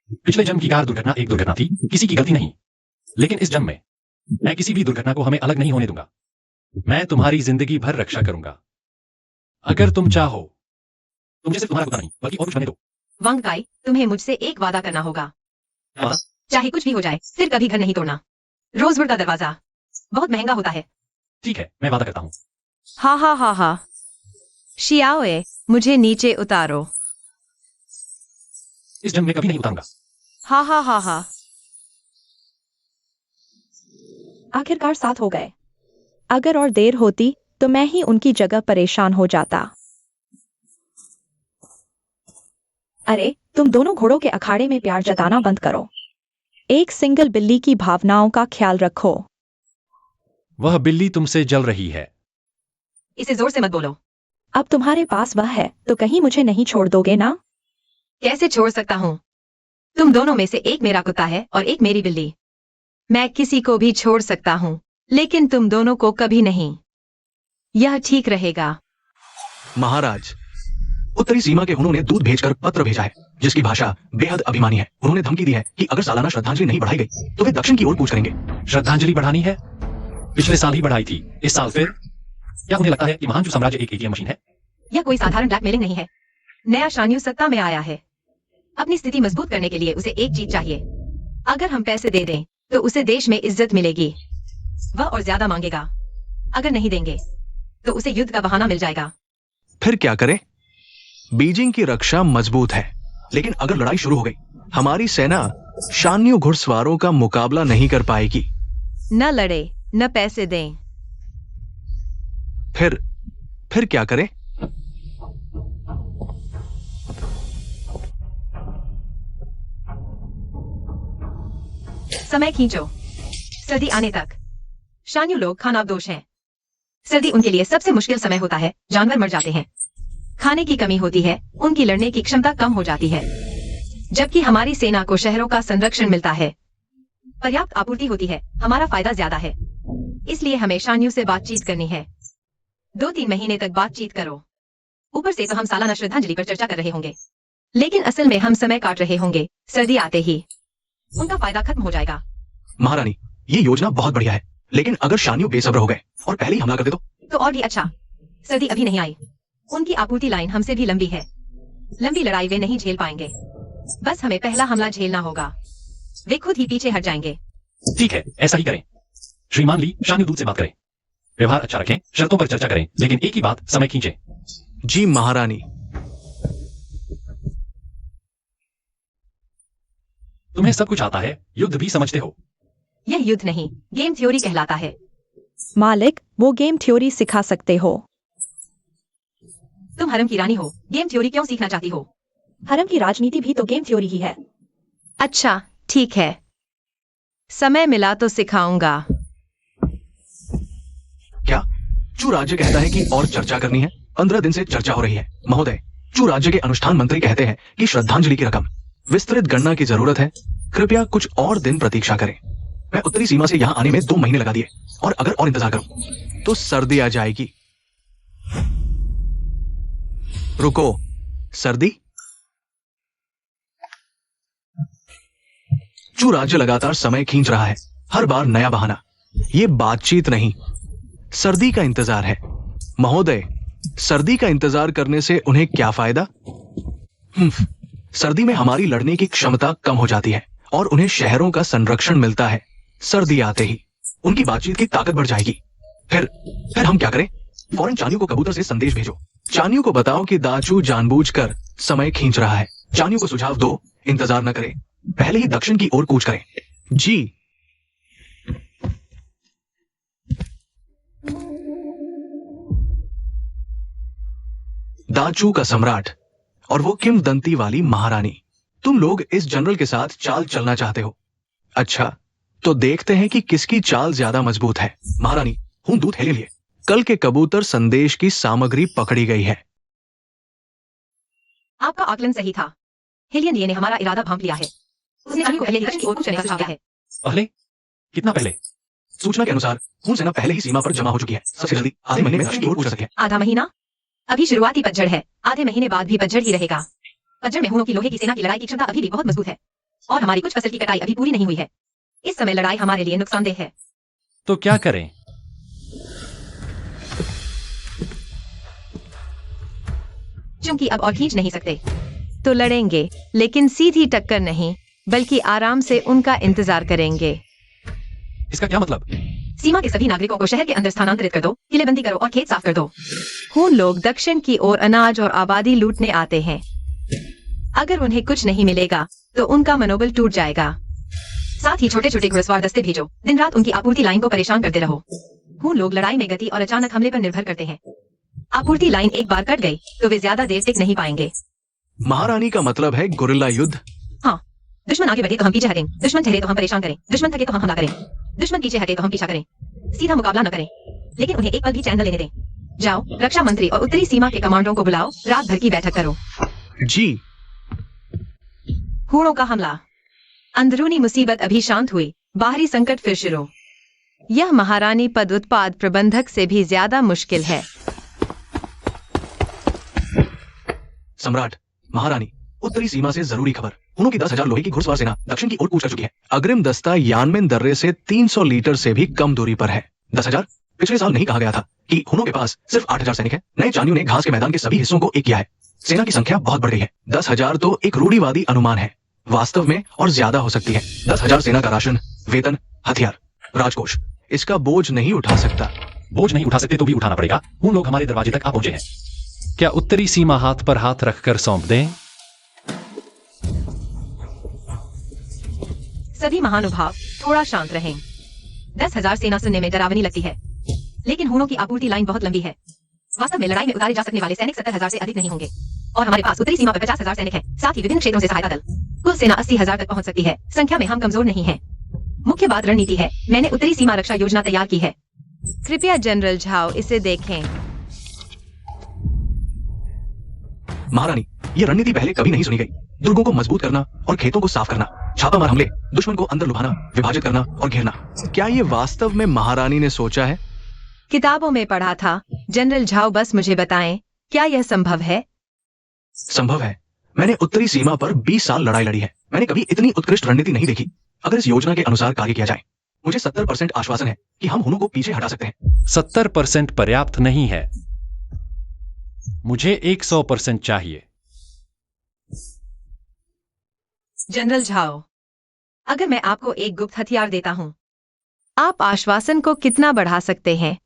पिछले जन्म की कार दुर्घटना एक दुर्घटना थी, किसी की गलती नहीं। लेकिन इस जन्म में मैं किसी भी दुर्घटना को हमें अलग नहीं होने दूंगा। मैं तुम्हारी जिंदगी भर रक्षा करूंगा। अगर तुम चाहो तो मुझे सिर्फ तुम्हारा कुत्ता नहीं बल्कि और कुछ बने दो। वांगकाई, तुम्हें मुझसे एक वादा करना होगा। हाँ? चाहे कुछ भी हो जाए, फिर कभी घर नहीं तोड़ना। रोजवुड का दरवाजा बहुत महंगा होता है। ठीक है, मैं वादा करता हूँ। हा हा हा हा। शियाओए, मुझे नीचे उतारो। इस जन्म में कभी नहीं उतारूंगा। हा हा हा हा। आखिरकार साथ हो गए। अगर और देर होती तो मैं ही उनकी जगह परेशान हो जाता। अरे, तुम दोनों घोड़ों के अखाड़े में प्यार जताना बंद करो। एक सिंगल बिल्ली की भावनाओं का ख्याल रखो। वह बिल्ली तुमसे जल रही है। इसे जोर से मत बोलो। अब तुम्हारे पास वह है तो कहीं मुझे नहीं छोड़ दोगे ना? कैसे छोड़ सकता हूँ? तुम दोनों में से एक मेरा कुत्ता है और एक मेरी बिल्ली। मैं किसी को भी छोड़ सकता हूँ, लेकिन तुम दोनों को कभी नहीं। यह ठीक रहेगा। महाराज, उत्तरी सीमा के हुनों ने दूध भेजकर पत्र भेजा है, जिसकी भाषा बेहद अभिमानी है। उन्होंने धमकी दी है कि अगर सालाना श्रद्धांजलि नहीं बढ़ाई गई तो वे दक्षिण की ओर कूच करेंगे। श्रद्धांजलि बढ़ानी है? पिछले साल ही बढ़ाई थी, इस साल फिर? क्या उन्हें लगता है कि महान साम्राज्य एक एटीएम मशीन है? यह कोई साधारण ब्लैकमेलिंग नहीं है। नया शान्यू सत्ता में आया है। अपनी स्थिति मजबूत करने के लिए उसे एक चीज चाहिए। अगर हम पैसे दे दें तो उसे देश में इज्जत मिलेगी। वह और ज्यादा मांगेगा। अगर नहीं देंगे तो उसे युद्ध का बहाना मिल जाएगा। फिर क्या करें? बीजिंग की रक्षा मजबूत है, लेकिन अगर लड़ाई शुरू हो गई, हमारी सेना शान्यू घुड़सवारों का मुकाबला नहीं कर पाएगी। न लड़े, न पैसे दें। फिर क्या करें? समय खींचो। सर्दी आने तक। शान्यू लोग खानाबदोश हैं। सर्दी उनके लिए सबसे मुश्किल समय होता है। जानवर मर जाते हैं, खाने की कमी होती है, उनकी लड़ने की क्षमता कम हो जाती है। जबकि हमारी सेना को शहरों का संरक्षण मिलता है, पर्याप्त आपूर्ति होती है, हमारा फायदा ज्यादा है। इसलिए हमें शान्यू से बातचीत करनी है। 2-3 महीने तक बातचीत करो। ऊपर से तो हम सालाना श्रद्धांजलि पर चर्चा कर रहे होंगे, लेकिन असल में हम समय काट रहे होंगे। सर्दी आते ही उनका फायदा खत्म हो जाएगा। महारानी, ये योजना बहुत बढ़िया है, लेकिन अगर शान्यू बेसब्र हो गए और पहले ही हमला कर दे तो और भी अच्छा। सर्दी अभी नहीं आई। उनकी आपूर्ति लाइन हमसे भी लंबी है। लंबी लड़ाई वे नहीं झेल पाएंगे। बस हमें पहला हमला झेलना होगा। वे खुद ही पीछे हट जाएंगे। ठीक है, ऐसा ही करें। श्रीमान ली, शान्यू दूत से बात करें। व्यवहार अच्छा रखें, शर्तों पर चर्चा करें, लेकिन एक ही बात, समय खींचें। जी महारानी। तुम्हें सब कुछ आता है, युद्ध भी समझते हो। यह युद्ध नहीं, गेम थ्योरी कहलाता है। मालिक, वो गेम थ्योरी सिखा सकते हो। तुम हरम की रानी हो, गेम थ्योरी क्यों सीखना चाहती हो? हरम की राजनीति भी तो गेम थ्योरी ही है। अच्छा, ठीक है। समय मिला तो सिखाऊंगा। क्या चू राज्य कहता है कि और चर्चा करनी है? 15 दिन से चर्चा हो रही है महोदय। चू राज्य के अनुष्ठान मंत्री कहते हैं कि श्रद्धांजलि की रकम विस्तृत गणना की जरूरत है। कृपया कुछ और दिन प्रतीक्षा करें। मैं उत्तरी सीमा से यहाँ आने में 2 महीने लगा दिए, और अगर और इंतजार करूं तो सर्दी आ जाएगी। रुको, सर्दी? चू राज्य लगातार समय खींच रहा है, हर बार नया बहाना। ये बातचीत नहीं, सर्दी का इंतजार है महोदय। सर्दी का इंतजार करने से उन्हें क्या फायदा? सर्दी में हमारी लड़ने की क्षमता कम हो जाती है और उन्हें शहरों का संरक्षण मिलता है। सर्दी आते ही उनकी बातचीत की ताकत बढ़ जाएगी। फिर हम क्या करें? फौरन चान्यू को कबूतर से संदेश भेजो। चान्यू को बताओ कि दाचू जानबूझकर समय खींच रहा है। चान्यू को सुझाव दो, इंतजार न करें, पहले ही दक्षिण की ओर कूच करें। जी। दाचू का सम्राट और वो किंवदंती वाली महारानी। तुम लोग इस जनरल के साथ चाल चलना चाहते हो। अच्छा, तो देखते हैं कि किसकी चाल ज्यादा मजबूत है। महारानी, हूं दूत हेले लिए। कल के कबूतर संदेश की सामग्री पकड़ी गई है। आपका आकलन सही था। हेलियन लिए ने हमारा इरादा भांप लिया है। उसने सभी को पहले ही दक्षिण की ओर कूच करने का सुझाव दिया है। पहले? कितना पहले? सूचना के अनुसार खून सेना पहले ही सीमा पर जमा हो चुकी है। सबसे जल्दी आधे महीने में दक्षिण की ओर कूच कर सकती है। आधा महीना? अभी शुरुआती पतझड़ है, आधे महीने बाद भी पतझड़ ही रहेगा। पतझड़ में हूणों की लोहे की सेना की लड़ाई की क्षमता अभी भी बहुत मजबूत है और हमारी कुछ फसल की कटाई अभी पूरी नहीं हुई है। इस समय लड़ाई हमारे लिए नुकसानदेह है। तो क्या करें? चूंकि अब और खींच नहीं सकते तो लड़ेंगे, लेकिन सीधी टक्कर नहीं, बल्कि आराम से उनका इंतजार करेंगे। इसका क्या मतलब? सीमा के सभी नागरिकों को शहर के अंदर स्थानांतरित कर दो, किलेबंदी करो और खेत साफ कर दो। खून लोग दक्षिण की ओर अनाज और आबादी लूटने आते हैं। अगर उन्हें कुछ नहीं मिलेगा तो उनका मनोबल टूट जाएगा। साथ ही छोटे छोटे घुड़सवार दस्ते भेजो, दिन रात उनकी आपूर्ति लाइन को परेशान करते रहो। खून लोग लड़ाई में गति और अचानक हमले पर निर्भर करते हैं। आपूर्ति लाइन एक बार कट गई तो वे ज्यादा देर टिक नहीं पाएंगे। महारानी का मतलब है गुरिल्ला युद्ध। हाँ, दुश्मन आगे बढ़े तो हम पीछे हटें, दुश्मन ठहरे तो हम परेशान करें, दुश्मन थके तो हम हमला करें, दुश्मन पीछे हटे तो हम पीछा करें। सीधा मुकाबला न करें, लेकिन उन्हें एक पल भी चैन न लेने दें। जाओ, रक्षा मंत्री और उत्तरी सीमा के कमांडरों को बुलाओ, रात भर की बैठक करो। जी। हूणों का हमला। अंदरूनी मुसीबत अभी शांत हुई, बाहरी संकट फिर शुरू। यह महारानी पद उत्पाद प्रबंधक से भी ज्यादा मुश्किल है। सम्राट, महारानी, उत्तरी सीमा से जरूरी खबर। हूणों की 10,000 लोहे की घुड़सवार सेना दक्षिण की ओर कूच कर चुकी है। अग्रिम दस्ता यानमेन दर्रे से 300 लीटर से भी कम दूरी पर है। 10,000? पिछले साल नहीं कहा गया था कि हूणों के पास सिर्फ 8,000 सैनिक है। नए चानियों ने घास के मैदान के सभी हिस्सों को एक किया है। सेना की संख्या बहुत बढ़ गई है। 10,000 तो एक रूढ़िवादी अनुमान है, वास्तव में और ज्यादा हो सकती है। 10,000 सेना का राशन, वेतन, हथियार, राजकोष इसका बोझ नहीं उठा सकता। बोझ नहीं उठा सकते तो भी उठाना पड़ेगा। उन लोग हमारे दरवाजे तक आ पहुंचे हैं। क्या उत्तरी सीमा हाथ पर हाथ रखकर सौंप दें? सभी महानुभाव थोड़ा शांत रहें। 10,000 सेना सुनने में डरावनी लगती है, लेकिन हूणों की आपूर्ति लाइन बहुत लंबी है। वास्तव में लड़ाई में उतारे जा सकने वाले सैनिक 70,000 से अधिक नहीं होंगे और हमारे पास उत्तरी सीमा पर 50,000 सैनिक हैं, साथ ही विभिन्न क्षेत्रों से सहायता दल। कुल सेना 80,000 तक पहुंच सकती है। संख्या में हम कमजोर नहीं हैं। मुख्य बात रणनीति है। मैंने उत्तरी सीमा रक्षा योजना तैयार की है। कृपया जनरल झाओ इसे देखें। महारानी, ये रणनीति पहले कभी नहीं सुनी गई। दुर्गों को मजबूत करना और खेतों को साफ करना, छापामार हमले, दुश्मन को अंदर लुभाना, विभाजित करना और घेरना। क्या ये वास्तव में महारानी ने सोचा है? किताबों में पढ़ा था। जनरल झाओ, बस मुझे बताएं, क्या यह संभव है? संभव है। मैंने उत्तरी सीमा पर 20 साल लड़ाई लड़ी है। मैंने कभी इतनी उत्कृष्ट रणनीति नहीं देखी। अगर इस योजना के अनुसार कार्य किया जाए, मुझे 70% आश्वासन है कि हम हूणों को पीछे हटा सकते हैं। 70% पर्याप्त नहीं है। मुझे 100% चाहिए। जनरल झाओ, अगर मैं आपको एक गुप्त हथियार देता हूं, आप आश्वासन को कितना बढ़ा सकते हैं?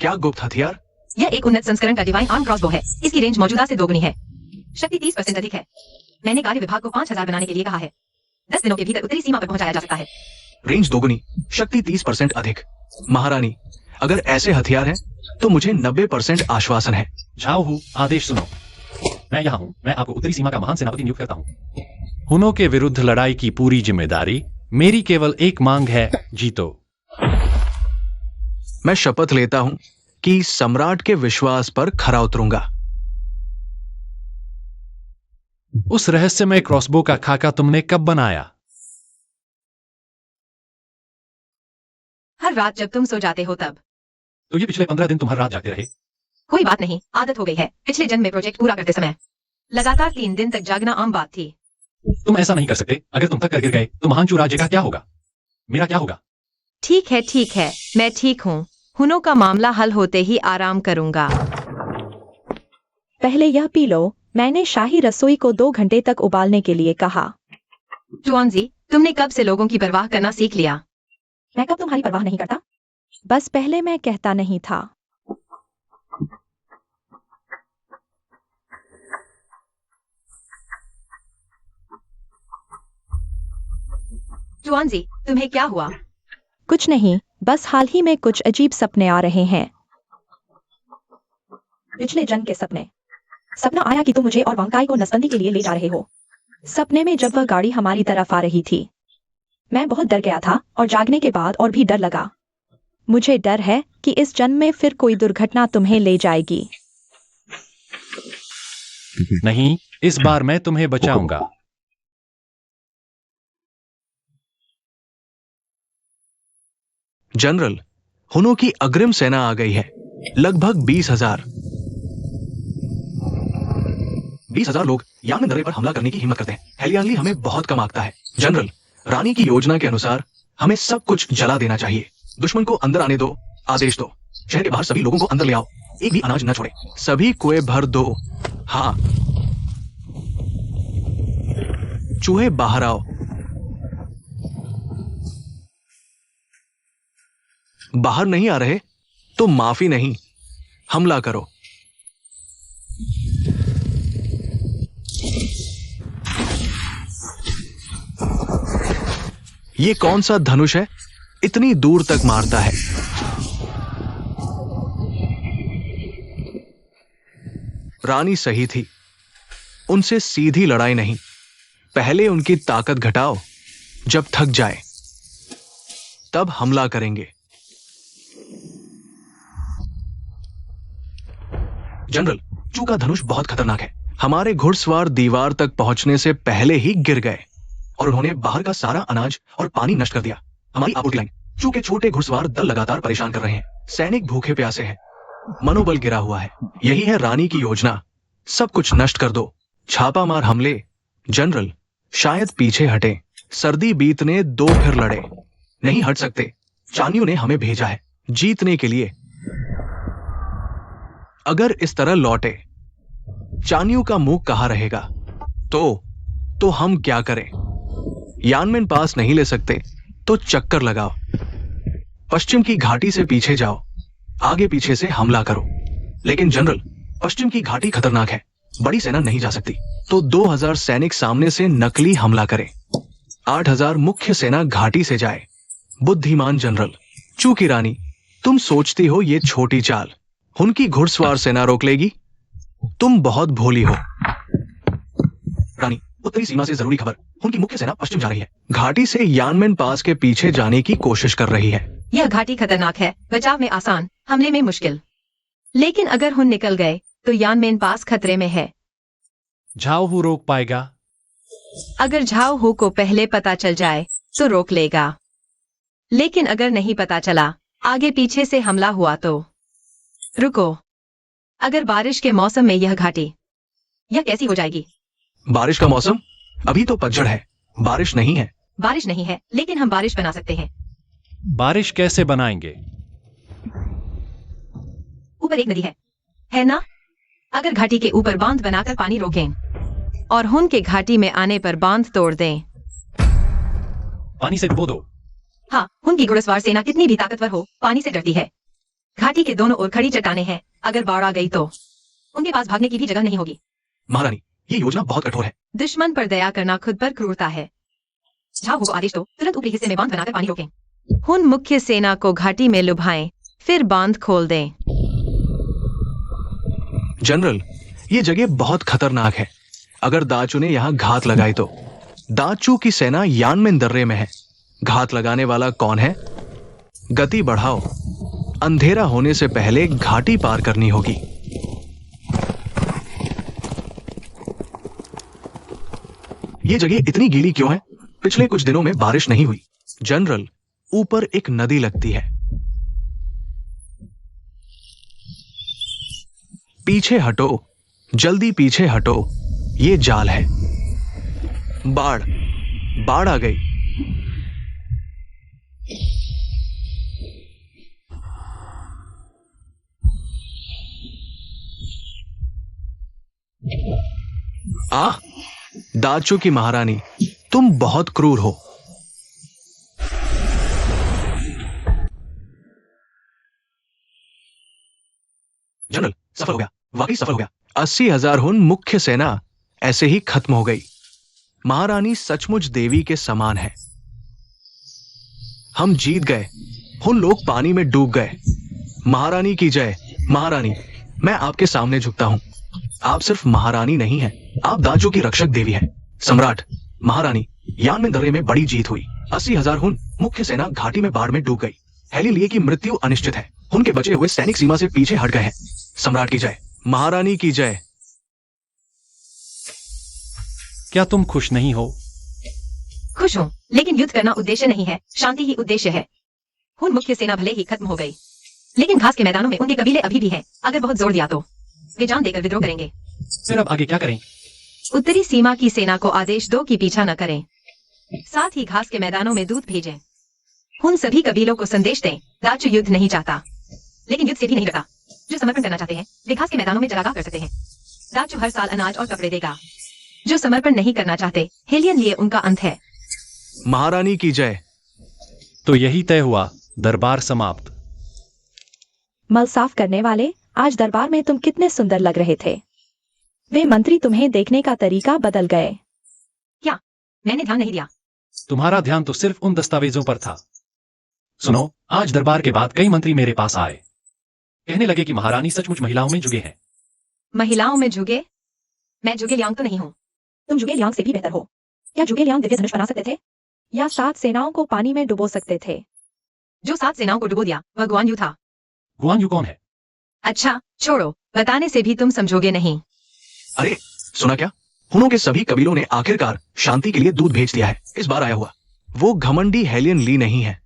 क्या गुप्त हथियार? यह एक उन्नत संस्करण का डिवाइन आर्म क्रॉसबो है। इसकी रेंज मौजूदा से दोगुनी है। शक्ति 30% अधिक है। मैंने कार्य विभाग को 5,000 बनाने के लिए कहा है। 10 दिनों के भीतर उत्तरी सीमा पर पहुंचाया जा सकता है। रेंज दोगुनी, शक्ति 30% अधिक। महारानी, अगर ऐसे हथियार हैं, तो मुझे 90% आश्वासन है। झाओ हूँ, आदेश सुनो। मैं यहाँ हूँ। मैं आपको उत्तरी सीमा का महान सेनापति नियुक्त करता हूँ। हूणों के विरुद्ध लड़ाई की पूरी जिम्मेदारी मेरी। केवल एक मांग है, जीतो। मैं शपथ लेता हूं कि सम्राट के विश्वास पर खरा उतरूंगा। उस रहस्यमय क्रॉसबो का खाका तुमने कब बनाया? हर रात जब तुम सो जाते हो तब। तो ये पिछले 15 दिन तुम हर रात जागते रहे? कोई बात नहीं, आदत हो गई है। पिछले जन्म में प्रोजेक्ट पूरा करते समय लगातार 3 दिन तक जागना आम बात थी। तुम ऐसा नहीं कर सकते। अगर तुम थक कर गिर गए तो महानचू राज्य का क्या होगा? मेरा क्या होगा? ठीक है, मैं ठीक हूँ। हूणों का मामला हल होते ही आराम करूंगा। पहले यह पी लो। मैंने शाही रसोई को 2 घंटे तक उबालने के लिए कहा। जुआनजी, तुमने कब से लोगों की परवाह करना सीख लिया? मैं कब तुम्हारी परवाह नहीं करता? बस पहले मैं कहता नहीं था। जुआनजी, तुम्हें क्या हुआ? कुछ नहीं, बस हाल ही में कुछ अजीब सपने आ रहे हैं। पिछले जन्म के सपने। सपना आया कि तुम मुझे और वांकाई को नसबंदी के लिए ले जा रहे हो। सपने में जब वह गाड़ी हमारी तरफ आ रही थी, मैं बहुत डर गया था और जागने के बाद और भी डर लगा। मुझे डर है कि इस जन्म में फिर कोई दुर्घटना तुम्हें ले जाएगी। नहीं, इस बार मैं तुम्हें बचाऊंगा। जनरल, हुनों की अग्रिम सेना आ गई है। लगभग 20,000 लोग यान दर्रे पर हमला करने की हिम्मत करते हैं। हेलियांगली हमें बहुत कम आंकता है। जनरल, रानी की योजना के अनुसार हमें सब कुछ जला देना चाहिए। दुश्मन को अंदर आने दो, आदेश दो। शहर के बाहर सभी लोगों को अंदर ले आओ, एक भी अनाज न छोड़े। सभी कुएं भर दो। हाँ, चूहे बाहर आओ। बाहर नहीं आ रहे तो माफी नहीं, हमला करो। ये कौन सा धनुष है, इतनी दूर तक मारता है? रानी सही थी, उनसे सीधी लड़ाई नहीं, पहले उनकी ताकत घटाओ। जब थक जाए तब हमला करेंगे। जनरल, चू का धनुष बहुत खतरनाक है। हमारे घुड़सवार दीवार तक पहुंचने से पहले ही गिर गए और उन्होंने बाहर का सारा अनाज और पानी नष्ट कर दिया। हमारी आपूर्ति लाइन, चू के छोटे घुड़सवार दल लगातार परेशान कर रहे हैं। सैनिक भूखे प्यासे हैं, मनोबल गिरा हुआ है। यही है रानी की योजना, सब कुछ नष्ट कर दो, छापा मार हमले। जनरल, शायद पीछे हटे। सर्दी बीतने दो, फिर लड़े। नहीं हट सकते, चानियों ने हमें भेजा है जीतने के लिए। अगर इस तरह लौटे, चानियों का मुंह कहां रहेगा? तो हम क्या करें? यानमेन पास नहीं ले सकते तो चक्कर लगाओ, पश्चिम की घाटी से पीछे जाओ, आगे पीछे से हमला करो। लेकिन जनरल, पश्चिम की घाटी खतरनाक है, बड़ी सेना नहीं जा सकती। तो 2000 सैनिक सामने से नकली हमला करें, 8000 मुख्य सेना घाटी से जाए। बुद्धिमान जनरल, चू की रानी, तुम सोचती हो ये छोटी चाल उनकी घुड़सवार सेना रोक लेगी? तुम बहुत भोली हो। रानी, उत्तरी सीमा से जरूरी खबर, उनकी मुख्य सेना पश्चिम जा रही है, घाटी से यानमेन पास के पीछे जाने की कोशिश कर रही है। यह घाटी खतरनाक है, बचाव में आसान, हमले में मुश्किल। लेकिन अगर हुन निकल गए तो यानमेन पास खतरे में है। झाओ हू रोक पाएगा? अगर झाओ हू को पहले पता चल जाए तो रोक लेगा, लेकिन अगर नहीं पता चला, आगे पीछे से हमला हुआ तो रुको। अगर बारिश के मौसम में यह घाटी, यह कैसी हो जाएगी? बारिश का मौसम? अभी तो पतझड़ है, बारिश नहीं है। बारिश नहीं है, लेकिन हम बारिश बना सकते हैं। बारिश कैसे बनाएंगे? ऊपर एक नदी है ना? अगर घाटी के ऊपर बांध बनाकर पानी रोकें और हुन के घाटी में आने पर बांध तोड़ दें। पानी से डुबो दो। हाँ, हुन की घुड़सवार सेना कितनी भी ताकतवर हो, पानी से डरती है। घाटी के दोनों ओर खड़ी चट्टानें हैं, अगर बाढ़ आ गई तो उनके पास भागने की भी जगह नहीं होगी। महारानी, ये योजना बहुत कठोर है। दुश्मन पर दया करना खुद पर क्रूरता है। झाओ हू को आदेश दो, तुरंत ऊपरी हिस्से में बांध बनाकर पानी रोकें। हुन मुख्य सेना को घाटी में लुभाएं, फिर बांध खोल दें। जनरल, ये जगह बहुत खतरनाक है। अगर दाचू ने यहाँ घात लगाई तो? दाचू की सेना यानमेन दर्रे में है। घात लगाने वाला कौन है? गति बढ़ाओ, अंधेरा होने से पहले घाटी पार करनी होगी। ये जगह इतनी गीली क्यों है? पिछले कुछ दिनों में बारिश नहीं हुई। जनरल, ऊपर एक नदी लगती है। पीछे हटो, जल्दी पीछे हटो, ये जाल है। बाढ़ आ गई। दाचू की महारानी, तुम बहुत क्रूर हो। जनरल, सफल हो गया, वाकई सफल हो गया। 80,000 हुन मुख्य सेना ऐसे ही खत्म हो गई। महारानी सचमुच देवी के समान है। हम जीत गए, हुन लोग पानी में डूब गए। महारानी की जय। महारानी, मैं आपके सामने झुकता हूं। आप सिर्फ महारानी नहीं हैं, आप दाचू की रक्षक देवी हैं। सम्राट, महारानी, यानमेन दर्रे में बड़ी जीत हुई। 80,000 हुन मुख्य सेना घाटी में बाढ़ में डूब गई। हेलिलिए की मृत्यु अनिश्चित है। उनके बचे हुए सैनिक सीमा से पीछे हट गए हैं। सम्राट की जय। महारानी की जय। क्या तुम खुश नहीं हो? खुश हूँ, लेकिन युद्ध करना उद्देश्य नहीं है, शांति ही उद्देश्य है। हुन मुख्य सेना भले ही खत्म हो गई, लेकिन घास के मैदानों में उनके कबीले अभी भी हैं। अगर बहुत जोर दिया तो वे जान देकर विद्रोह करेंगे। फिर अब आगे क्या करें? उत्तरी सीमा की सेना को आदेश दो कि पीछा न करें, साथ ही घास के मैदानों में दूध भेजें। उन सभी कबीलों को संदेश दें, दाचू युद्ध नहीं चाहता, लेकिन युद्ध से भी नहीं डरता। जो समर्पण करना चाहते हैं वे घास के मैदानों में चरागाह कर सकते हैं। दाचू हर साल अनाज और कपड़े देगा। जो समर्पण नहीं करना चाहते, हेलियन लिए उनका अंत है। महारानी की जय। तो यही तय हुआ, दरबार समाप्त। मल साफ करने वाले, आज दरबार में तुम कितने सुंदर लग रहे थे। वे मंत्री तुम्हें देखने का तरीका बदल गए। क्या? मैंने ध्यान नहीं दिया। तुम्हारा ध्यान तो सिर्फ उन दस्तावेजों पर था। सुनो, आज दरबार के बाद कई मंत्री मेरे पास आए। कहने लगे कि महारानी सचमुच महिलाओं में जुगे हैं। महिलाओं में जुगे? मैं जुगे लियांग तो नहीं हूँ। तुम जुगे लियांग से भी बेहतर हो। क्या जुगे लियांग दिव्य धनुष बना सकते थे, या 7 सेनाओं को पानी में डुबो सकते थे? जो 7 सेनाओं को डुबो दिया वह गुआन यू था। गुआन यू कौन है? अच्छा छोड़ो, बताने से भी तुम समझोगे नहीं। अरे सुना क्या? हुनों के सभी कबीलों ने आखिरकार शांति के लिए दूध भेज दिया है। इस बार आया हुआ वो घमंडी हेलियन ली नहीं है।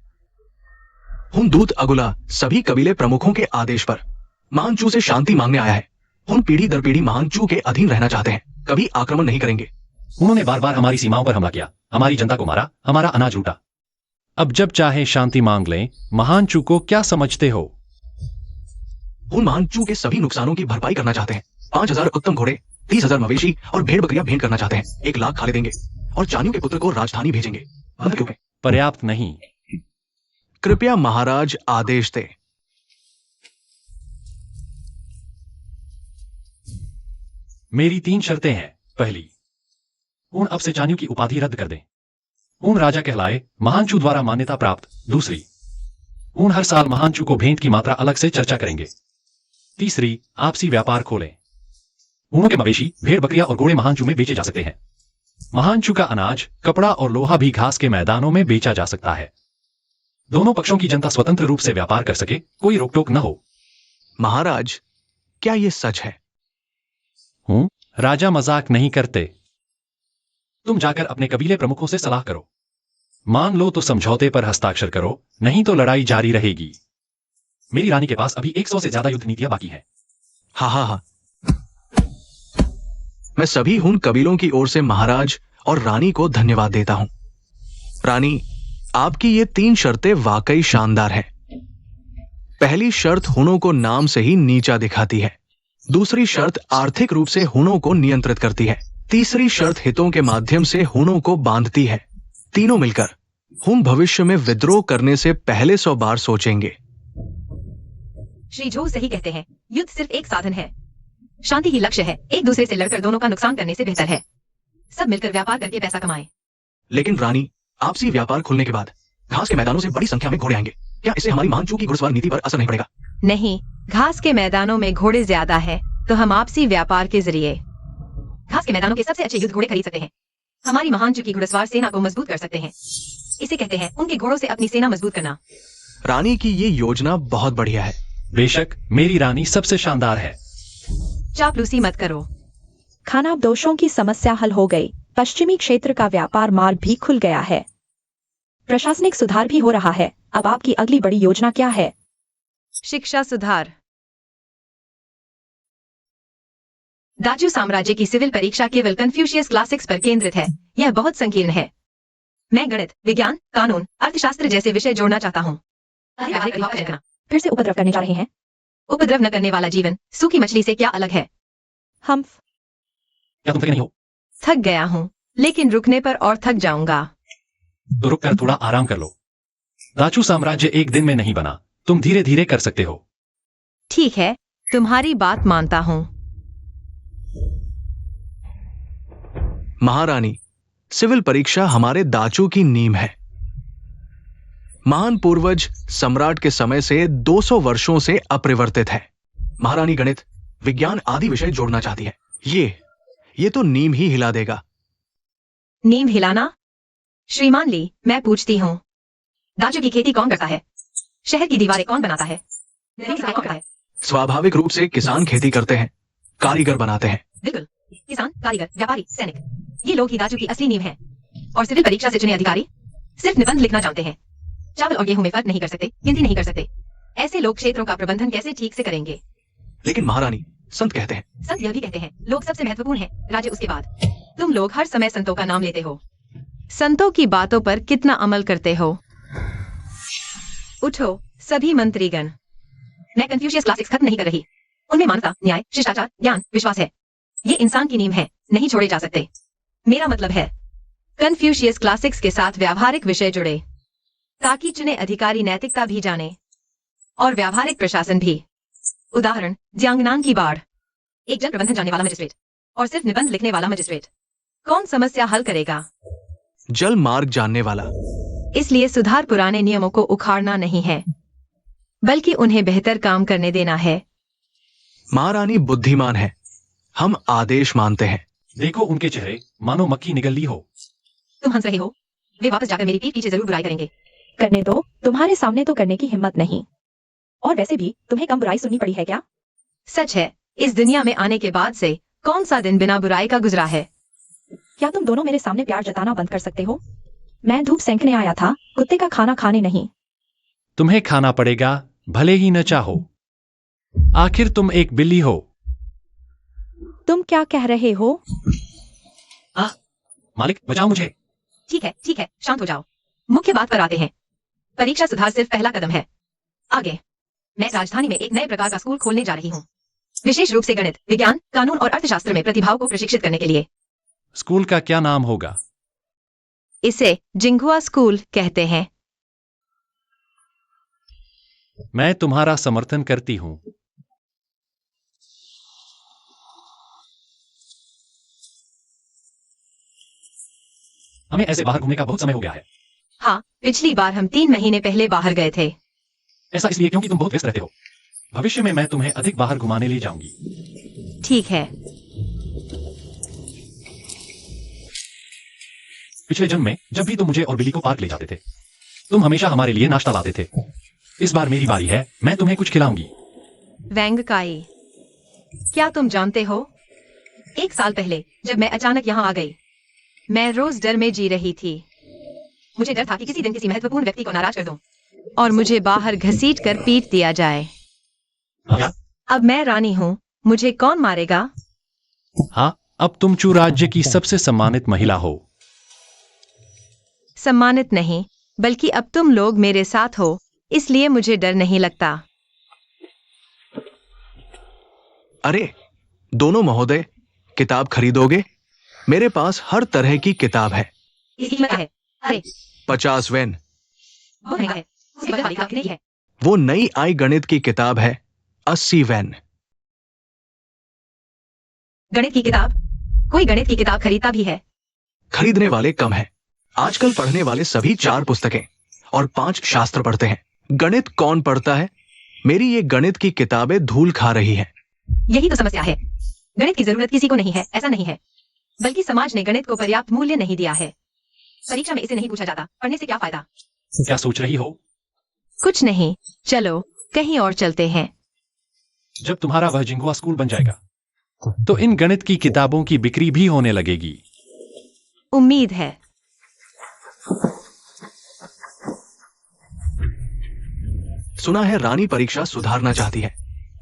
हुन दूत अगुला सभी कबीले प्रमुखों के आदेश पर महानचू से शांति मांगने आया है। हुन पीढ़ी दर पीढ़ी महानचू के अधीन रहना चाहते हैं, कभी आक्रमण नहीं करेंगे। उन्होंने बार बार हमारी सीमाओं पर हमला किया, हमारी जनता को मारा, हमारा अनाज लूटा। अब जब चाहे शांति मांग लें। महानचू को क्या समझते हो? हुन महानचू के सभी नुकसानों की भरपाई करना चाहते हैं। 5000 उत्तम घोड़े, 30,000 मवेशी और भेड़ बकरियां भेंट करना चाहते हैं। 1 लाख खाले देंगे और चानियों के पुत्र को राजधानी भेजेंगे। क्यों? पर्याप्त नहीं। कृपया महाराज आदेश दे। मेरी 3 शर्तें हैं। पहली, उन अब से चानियों की उपाधि रद्द कर दें। उन राजा कहलाए, महानचू द्वारा मान्यता प्राप्त। दूसरी, उन हर साल महानचू को भेंट की मात्रा अलग से चर्चा करेंगे। तीसरी, आपसी व्यापार खोलें। उनों के मवेशी, भेड़ बकरियां और घोड़े महानचू में बेचे जा सकते हैं। महानचू का अनाज, कपड़ा और लोहा भी घास के मैदानों में बेचा जा सकता है। दोनों पक्षों की जनता स्वतंत्र रूप से व्यापार कर सके, कोई रोकटोक न हो। महाराज, क्या ये सच है? राजा मजाक नहीं करते। तुम जाकर अपने कबीले प्रमुखों से सलाह करो। मान लो तो समझौते पर हस्ताक्षर करो, नहीं तो लड़ाई जारी रहेगी। मेरी रानी के पास अभी 100 से ज्यादा युद्ध नीतियां बाकी हैं। हाँ। मैं सभी हुन कबीलों की ओर से महाराज और रानी को धन्यवाद देता हूं। रानी, आपकी ये 3 शर्तें वाकई शानदार हैं। पहली शर्त हुनों को नाम से ही नीचा दिखाती है। दूसरी शर्त आर्थिक रूप से हुनों को नियंत्रित करती है। तीसरी शर्त हितों के माध्यम से हुनों को बांधती है। तीनों मिलकर हुन भविष्य में विद्रोह करने से पहले 100 बार सोचेंगे। श्री झो सही कहते हैं, युद्ध सिर्फ एक साधन है, शांति ही लक्ष्य है। एक दूसरे से लड़कर दोनों का नुकसान करने से बेहतर है सब मिलकर व्यापार करके पैसा कमाएं। लेकिन रानी, आपसी व्यापार खुलने के बाद घास के मैदानों से बड़ी संख्या में घोड़े आएंगे। क्या इससे हमारी महानचू की घुड़सवार नीति पर असर नहीं पड़ेगा? नहीं, घास के मैदानों में घोड़े ज्यादा है, तो हम आपसी व्यापार के जरिए घास के मैदानों के सबसे अच्छे युद्ध घोड़े खरीद सकते हैं। हमारी महानचू की घुड़सवार सेना को मजबूत कर सकते हैं। इसे कहते हैं उनके घोड़ों से अपनी सेना मजबूत करना। रानी की ये योजना बहुत बढ़िया है। बेशक, मेरी रानी सबसे शानदार है। चापलूसी मत करो। खानाब दोषों की समस्या हल हो गई। पश्चिमी क्षेत्र का व्यापार मार्ग भी खुल गया है। प्रशासनिक सुधार भी हो रहा है। अब आपकी अगली बड़ी योजना क्या है? शिक्षा सुधार। दाचू साम्राज्य की सिविल परीक्षा केवल कन्फ्यूशियस क्लासिक्स पर केंद्रित है। यह बहुत संकीर्ण है। मैं गणित, विज्ञान, कानून, अर्थशास्त्र जैसे विषय जोड़ना चाहता हूँ। फिर से उपद्रव करने जा रहे हैं? उपद्रव न करने वाला जीवन सूखी मछली से क्या अलग है? हम क्या तुम थके नहीं हो? थक गया हूँ, लेकिन रुकने पर और थक जाऊंगा। तो रुक कर थोड़ा आराम कर लो। दाचू साम्राज्य एक दिन में नहीं बना, तुम धीरे धीरे कर सकते हो। ठीक है, तुम्हारी बात मानता हूँ। महारानी, सिविल परीक्षा हमारे दाचू की नींव है। महान पूर्वज सम्राट के समय से 200 वर्षों से अपरिवर्तित है। महारानी गणित, विज्ञान आदि विषय जोड़ना चाहती है। ये तो नींव ही हिला देगा। नींव हिलाना? श्रीमान ली, मैं पूछती हूँ, दाचू की खेती कौन करता है? शहर की दीवारें कौन बनाता है? कौन करता है? स्वाभाविक रूप से किसान खेती करते हैं, कारीगर बनाते हैं। बिल्कुल, किसान, कारीगर, व्यापारी, सैनिक, ये लोग ही राजू की असली नींव हैं। और सिविल परीक्षा से चुने अधिकारी सिर्फ निबंध लिखना जानते हैं। चावल और गेहूं में फर्क नहीं कर सकते, गिनती नहीं कर सकते। ऐसे लोग क्षेत्रों का प्रबंधन कैसे ठीक से करेंगे? लेकिन महारानी, संत कहते हैं। संत यह भी कहते हैं लोग सबसे महत्वपूर्ण है, राज्य उसके बाद। तुम लोग हर समय संतों का नाम लेते हो। संतों की बातों पर कितना अमल करते हो? उठो सभी मंत्रीगण। मैं कन्फ्यूशियस क्लासिक्स खत्म नहीं कर रही। उनमें मानवता, न्याय, शिष्टाचार, ज्ञान, विश्वास है। ये इंसान की नींव है, नहीं छोड़े जा सकते। मेरा मतलब है कन्फ्यूशियस क्लासिक्स के साथ व्यावहारिक विषय जुड़े, ताकि चुने अधिकारी नैतिकता भी जाने और व्यावहारिक प्रशासन भी। उदाहरण, ज्यांगनान की बाढ़। एक जन प्रबंधन जानने वाला मजिस्ट्रेट और सिर्फ निबंध लिखने वाला मजिस्ट्रेट। कौन समस्या हल करेगा? जल मार्ग जानने वाला। इसलिए सुधार पुराने नियमों को उखाड़ना नहीं है, बल्कि उन्हें बेहतर काम करने देना है। महारानी बुद्धिमान है, हम आदेश मानते हैं। देखो उनके चेहरे मानो मक्खी निगल ली हो। तुम हंस रहे हो? वे वापस जाकर मेरी पीठ पीछे जरूर बुराई करेंगे। करने दो, तुम्हारे सामने तो करने की हिम्मत नहीं। और वैसे भी तुम्हें कम बुराई सुननी पड़ी है क्या? सच है, इस दुनिया में आने के बाद से कौन सा दिन बिना बुराई का गुजरा है? क्या तुम दोनों मेरे सामने प्यार जताना बंद कर सकते हो? मैं धूप सेंकने आया था, कुत्ते का खाना खाने नहीं। तुम्हें खाना पड़ेगा, भले ही न चाहो। आखिर तुम एक बिल्ली हो। तुम क्या कह रहे हो? मालिक बचाओ मुझे। ठीक है, शांत हो जाओ। मुख्य बात पर आते हैं। परीक्षा सुधार सिर्फ पहला कदम है। आगे मैं राजधानी में एक नए प्रकार का स्कूल खोलने जा रही हूँ, विशेष रूप से गणित, विज्ञान, कानून और अर्थशास्त्र में प्रतिभाओं को प्रशिक्षित करने के लिए। स्कूल का क्या नाम होगा? इसे जिंगुआ स्कूल कहते हैं। मैं तुम्हारा समर्थन करती हूँ। हमें ऐसे बाहर घूमने का बहुत समय हो गया है। हाँ, पिछली बार हम 3 महीने पहले बाहर गए थे। ऐसा इसलिए क्योंकि तुम बहुत व्यस्त रहते हो। भविष्य में मैं तुम्हें अधिक बाहर घुमाने ले जाऊंगी। ठीक है। पिछले जन्म में जब भी तुम मुझे और बिली को पार्क ले जाते थे, तुम हमेशा हमारे लिए नाश्ता लाते थे। इस बार मेरी बारी है, मैं तुम्हें कुछ खिलाऊंगी। वेंगकाई, क्या तुम जानते हो, 1 साल पहले जब मैं अचानक यहाँ आ गई, मैं रोज डर में जी रही थी। मुझे डर था कि किसी दिन किसी महत्वपूर्ण व्यक्ति को नाराज कर दूं और मुझे बाहर घसीट कर पीट दिया जाए। क्या? अब मैं रानी हूँ, मुझे कौन मारेगा? हाँ, अब तुम चू राज्य की सबसे सम्मानित महिला हो। सम्मानित नहीं, बल्कि अब तुम लोग मेरे साथ हो, इसलिए मुझे डर नहीं लगता। अरे दोनों महोदय, किताब खरीदोगे? मेरे पास हर तरह की किताब है। इसकी कीमत क्या है? अरे 50 वेन। बहुत महंगा है। उसके बगल वाली किताब कितने की है? वो नई आई गणित की किताब है, 80 वेन। गणित की किताब? कोई गणित की किताब खरीदता भी है? खरीदने वाले कम हैं। आजकल पढ़ने वाले सभी 4 पुस्तकें और 5 शास्त्र पढ़ते हैं। गणित कौन पढ़ता है? मेरी ये गणित की किताबें धूल खा रही हैं। यही तो समस्या है। गणित की जरूरत किसी को नहीं है, ऐसा नहीं है, बल्कि समाज ने गणित को पर्याप्त मूल्य नहीं दिया है। परीक्षा में इसे नहीं पूछा जाता, पढ़ने से क्या फायदा? क्या सोच रही हो? कुछ नहीं, चलो कहीं और चलते हैं। जब तुम्हारा वह जिंगुआ स्कूल बन जाएगा, तो इन गणित की किताबों की बिक्री भी होने लगेगी। उम्मीद है। सुना है रानी परीक्षा सुधारना चाहती है,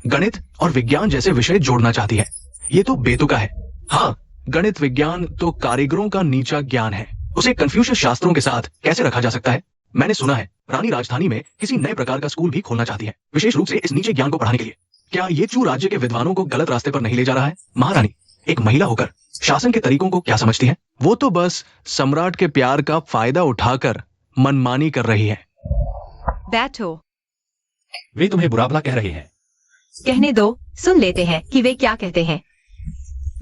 गणित और विज्ञान जैसे विषय जोड़ना चाहती है। ये तो बेतुका है। हाँ, गणित विज्ञान तो कारीगरों का नीचा ज्ञान है, उसे कन्फ्यूशियस शास्त्रों के साथ कैसे रखा जा सकता है? मैंने सुना है रानी राजधानी में किसी नए प्रकार का स्कूल भी खोलना चाहती है, विशेष रूप से इस नीचे ज्ञान को पढ़ाने के लिए। क्या ये चू राज्य के विद्वानों को गलत रास्ते पर नहीं ले जा रहा है? महारानी एक महिला होकर शासन के तरीकों को क्या समझती है? वो तो बस सम्राट के प्यार का फायदा उठाकर मनमानी कर रही है। बैठो। वे तुम्हें बुरा भला कह रहे हैं। कहने दो, सुन लेते हैं कि वे क्या कहते हैं।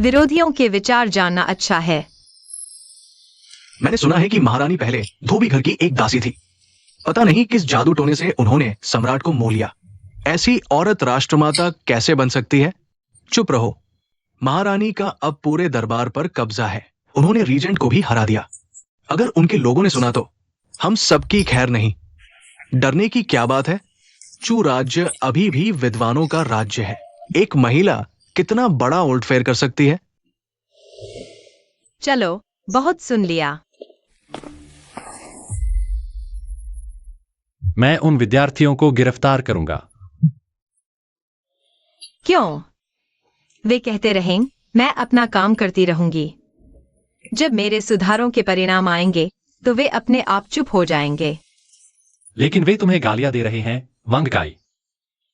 विरोधियों के विचार जानना अच्छा है। मैंने सुना है कि महारानी पहले धोबी घर की एक दासी थी। पता नहीं किस जादू टोने से उन्होंने सम्राट को मोह लिया। ऐसी औरत राष्ट्रमाता कैसे बन सकती है? चुप रहो। महारानी का अब पूरे दरबार पर कब्जा है। उन्होंने रीजेंट को भी हरा दिया। अगर उनके लोगों ने सुना तो हम सबकी खैर नहीं। डरने की क्या बात है? चू राज्य अभी भी विद्वानों का राज्य है। एक महिला कितना बड़ा उलटफेर कर सकती है? चलो बहुत सुन लिया। मैं उन विद्यार्थियों को गिरफ्तार करूंगा। क्यों? वे कहते रहें, मैं अपना काम करती रहूंगी। जब मेरे सुधारों के परिणाम आएंगे तो वे अपने आप चुप हो जाएंगे। लेकिन वे तुम्हें गालियां दे रहे हैं, वांग काई।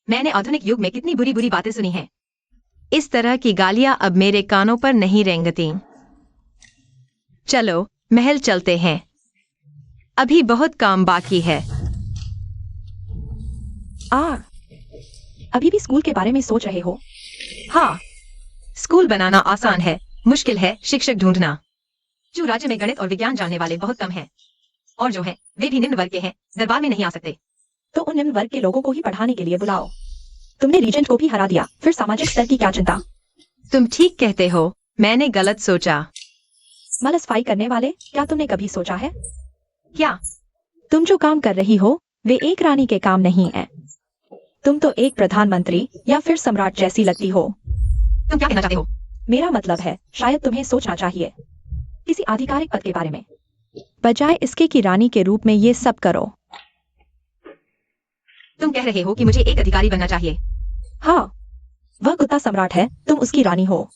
मैंने आधुनिक युग में कितनी बुरी बुरी बातें सुनी हैं। इस तरह की गालियां अब मेरे कानों पर नहीं रेंगती। चलो महल चलते हैं, अभी बहुत काम बाकी है। अभी भी स्कूल के बारे में सोच रहे हो? हाँ, स्कूल बनाना आसान है, मुश्किल है शिक्षक ढूंढना। जो राज्य में गणित और विज्ञान जानने वाले बहुत कम हैं, और जो हैं वे भी निम्न वर्ग के हैं, दरबार में नहीं आ सकते। तो उन निम्न वर्ग के लोगों को ही पढ़ाने के लिए बुलाओ। तुमने रीजेंट को भी हरा दिया, फिर सामाजिक स्तर की क्या चिंता? तुम ठीक कहते हो, मैंने गलत सोचा। मलसफाई करने वाले, क्या तुमने कभी सोचा है? क्या? तुम जो काम कर रही हो वे एक रानी के काम नहीं है। तुम तो एक प्रधानमंत्री या फिर सम्राट जैसी लगती हो। तुम क्या कहना चाहते हो? मेरा मतलब है, शायद तुम्हें सोचना चाहिए किसी आधिकारिक पद के बारे में, बजाय इसके कि रानी के रूप में ये सब करो। तुम कह रहे हो कि मुझे एक अधिकारी बनना चाहिए? हाँ, वह कुत्ता सम्राट है, तुम उसकी रानी हो।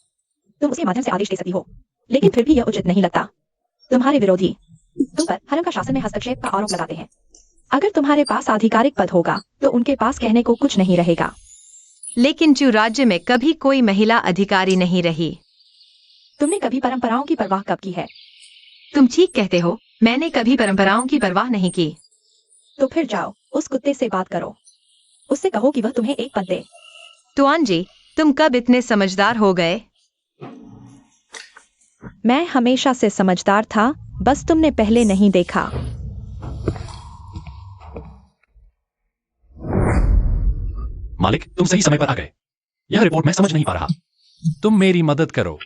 तुम उसके माध्यम से आदेश दे सकती हो, लेकिन फिर भी यह उचित नहीं लगता। तुम्हारे विरोधी तुम पर हरम का शासन में हस्तक्षेप का आरोप लगाते हैं। अगर तुम्हारे पास आधिकारिक पद होगा तो उनके पास कहने को कुछ नहीं रहेगा। लेकिन जो राज्य में कभी कोई महिला अधिकारी नहीं रही। तुमने कभी परंपराओं की परवाह कब की है? तुम ठीक कहते हो, मैंने कभी परंपराओं की परवाह नहीं की। तो फिर जाओ उस कुत्ते से बात करो, उससे कहो कि वह तुम्हें एक पद दे। तुआन जी, तुम कब इतने समझदार हो गए? मैं हमेशा से समझदार था, बस तुमने पहले नहीं देखा। मालिक, तुम सही समय पर आ गए। यह रिपोर्ट मैं समझ नहीं पा रहा। तुम मेरी मदद करो।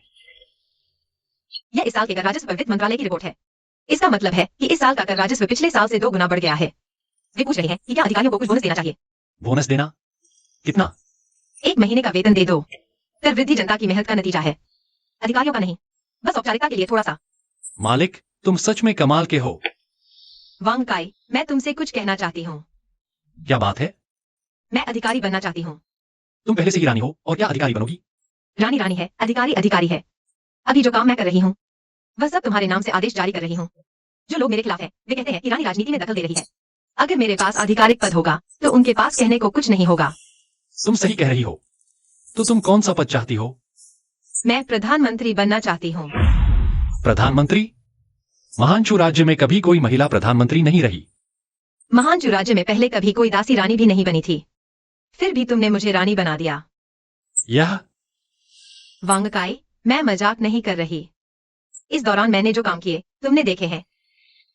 यह इस साल के कर राजस्व वित्त मंत्रालय की रिपोर्ट है। इसका मतलब है कि इस साल का कर राजस्व पिछले साल से 2 गुना बढ़ गया है। वे पूछ रहे हैं कि क्या अधिकारियों को कुछ बोनस देना चाहिए। बोनस देना? कितना? 1 महीने का वेतन दे दो। कर वृद्धि जनता की मेहनत का नतीजा है, अधिकारियों का नहीं। बस औपचारिकता के लिए थोड़ा सा। मालिक, तुम सच में कमाल के हो। वांग काई, मैं तुमसे कुछ कहना चाहती हूँ। क्या बात है? मैं अधिकारी बनना चाहती हूँ। तुम पहले से ही रानी हो और क्या अधिकारी बनोगी? रानी रानी है, अधिकारी अधिकारी है। अभी जो काम मैं कर रही हूँ वह सब तुम्हारे नाम से आदेश जारी कर रही हूँ। जो लोग मेरे खिलाफ हैं, वे कहते हैं कि रानी राजनीति में दखल दे रही है। अगर मेरे पास आधिकारिक पद होगा तो उनके पास कहने को कुछ नहीं होगा। तुम सही कह रही हो। तो तुम कौन सा पद चाहती हो? मैं प्रधानमंत्री बनना चाहती हूँ। प्रधानमंत्री? महानचू राज्य में कभी कोई महिला प्रधानमंत्री नहीं रही। महानचू राज्य में पहले कभी कोई दासी रानी भी नहीं बनी थी, फिर भी तुमने मुझे रानी बना दिया। यह वांग काई, मैं मजाक नहीं कर रही। इस दौरान मैंने जो काम किए तुमने देखे हैं।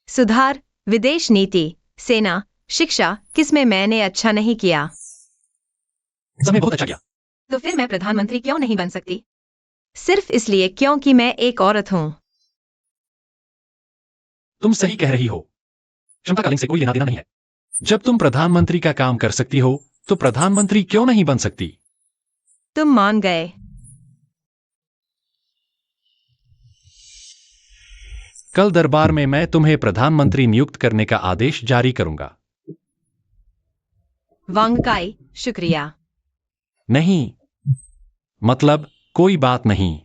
सुधार, विदेश नीति, सेना, शिक्षा, किसमें मैंने अच्छा नहीं किया? समय बहुत अच्छा किया। तो फिर मैं प्रधानमंत्री क्यों नहीं बन सकती? सिर्फ इसलिए क्योंकि मैं एक औरत हूँ। तुम सही कह रही हो। क्षमता का लिंग से कोई लेना देना नहीं है। जब तुम प्रधानमंत्री का काम कर सकती हो तो प्रधानमंत्री क्यों नहीं बन सकती? तुम मान गए। कल दरबार में मैं तुम्हें प्रधानमंत्री नियुक्त करने का आदेश जारी करूंगा। वांग काई, शुक्रिया। नहीं, मतलब कोई बात नहीं।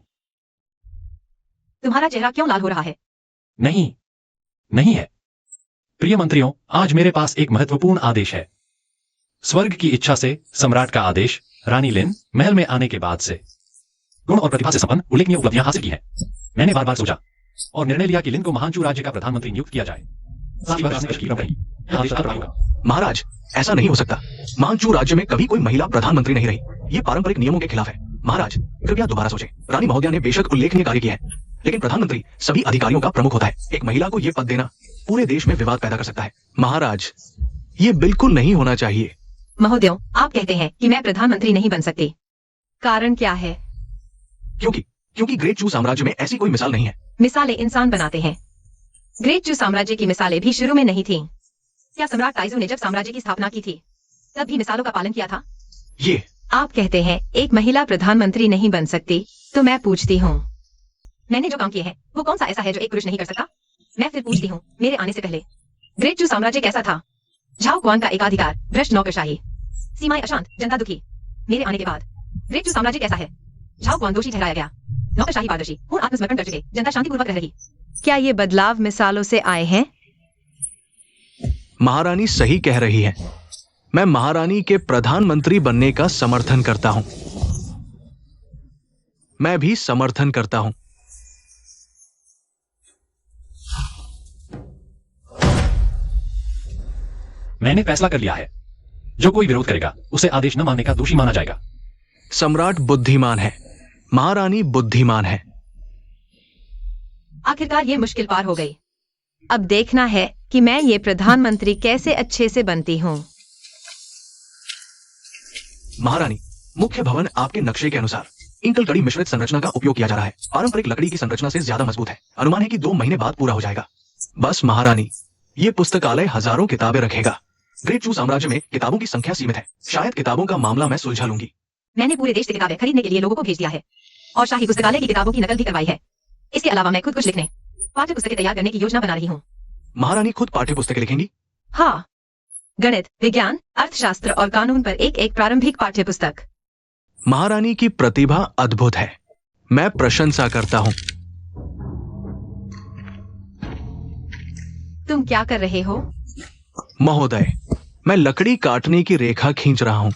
तुम्हारा चेहरा क्यों लाल हो रहा है? नहीं, नहीं है। प्रिय मंत्रियों, आज मेरे पास एक महत्वपूर्ण आदेश है। स्वर्ग की इच्छा से सम्राट का आदेश रानी लिन महल में आने के बाद से गुण और प्रतिभा से संपन्न उल्लेखनीय उपलब्धियां हासिल की हैं। मैंने बार बार सोचा और निर्णय लिया कि लिन को महानचू राज्य का प्रधानमंत्री नियुक्त किया जाए। साथ ही वह राजनीतिक की रही। यह आदेश लागू होगा। महाराज, ऐसा नहीं हो सकता। महानचू राज्य में कभी कोई महिला प्रधानमंत्री नहीं रही। ये पारंपरिक नियमों के खिलाफ है। महाराज, कृपया दोबारा सोचें। रानी महोदया ने बेशक उल्लेखनीय कार्य किया है, लेकिन प्रधानमंत्री सभी अधिकारियों का प्रमुख होता है। एक महिला को यह पद देना पूरे देश में विवाद पैदा कर सकता है। महाराज, ये बिल्कुल नहीं होना चाहिए। महोदयों, आप कहते हैं कि मैं प्रधानमंत्री नहीं बन सकती। कारण क्या है? क्योंकि ग्रेट चू साम्राज्य में ऐसी कोई मिसाल नहीं है। मिसालें इंसान बनाते हैं। ग्रेट चू साम्राज्य की मिसालें भी शुरू में नहीं थीं। क्या सम्राट ताइजू ने जब साम्राज्य की स्थापना की थी तब भी मिसालों का पालन किया था? ये आप कहते हैं एक महिला प्रधानमंत्री नहीं बन सकती, तो मैं पूछती हूँ, मैंने जो काम किए हैं वो कौन सा ऐसा है जो एक पुरुष नहीं कर सकता? मैं फिर पूछती हूँ, मेरे आने से पहले ग्रेट चू साम्राज्य कैसा था? झाओ क्वान का एकाधिकार, भ्रष्ट नौकरशाही, सीमाएं अशांत, जनता दुखी। मेरे आने के बाद ग्रेट चू साम्राज्य कैसा है? झाओ क्वान दोषी ठहराया गया, नौकरशाही पारदर्शी, पूर्ण आत्मसमर्पण कर चुके, जनता शांतिपूर्वक रह रही। क्या ये बदलाव मिसालों से आए हैं? महारानी सही कह रही है। मैं महारानी के प्रधानमंत्री बनने का समर्थन करता हूं। मैं भी समर्थन करता हूं। मैंने फैसला कर लिया है, जो कोई विरोध करेगा उसे आदेश न मानने का दोषी माना जाएगा। सम्राट बुद्धिमान है, महारानी बुद्धिमान है। आखिरकार ये मुश्किल पार हो गई। अब देखना है कि मैं ये प्रधानमंत्री कैसे अच्छे से बनती हूँ। महारानी, मुख्य भवन आपके नक्शे के अनुसार इंकल कड़ी मिश्रित संरचना का उपयोग किया जा रहा है। पारंपरिक लकड़ी की संरचना से ज्यादा मजबूत है। अनुमान है कि 2 महीने बाद पूरा हो जाएगा। बस महारानी, ये पुस्तकालय हजारों किताबें रखेगा। ग्रेट चू साम्राज्य में किताबों की संख्या सीमित है। शायद किताबों का मामला मैं सुलझा लूंगी। मैंने पूरे देश से किताबें खरीदने के लिए लोगों को भेज दिया है और शाही पुस्तकालय की किताबों की नकल भी करवाई है। इसके अलावा मैं खुद कुछ लिखने, पाठ्य पुस्तकें तैयार करने की योजना बना रही हूँ। महारानी खुद पाठ्य पुस्तकें लिखेंगी? हाँ, गणित, विज्ञान, अर्थशास्त्र और कानून पर एक प्रारंभिक पाठ्य पुस्तक। महारानी की प्रतिभा अद्भुत है। मैं प्रशंसा करता हूं। तुम क्या कर रहे हो? महोदय, मैं लकड़ी काटने की रेखा खींच रहा हूं।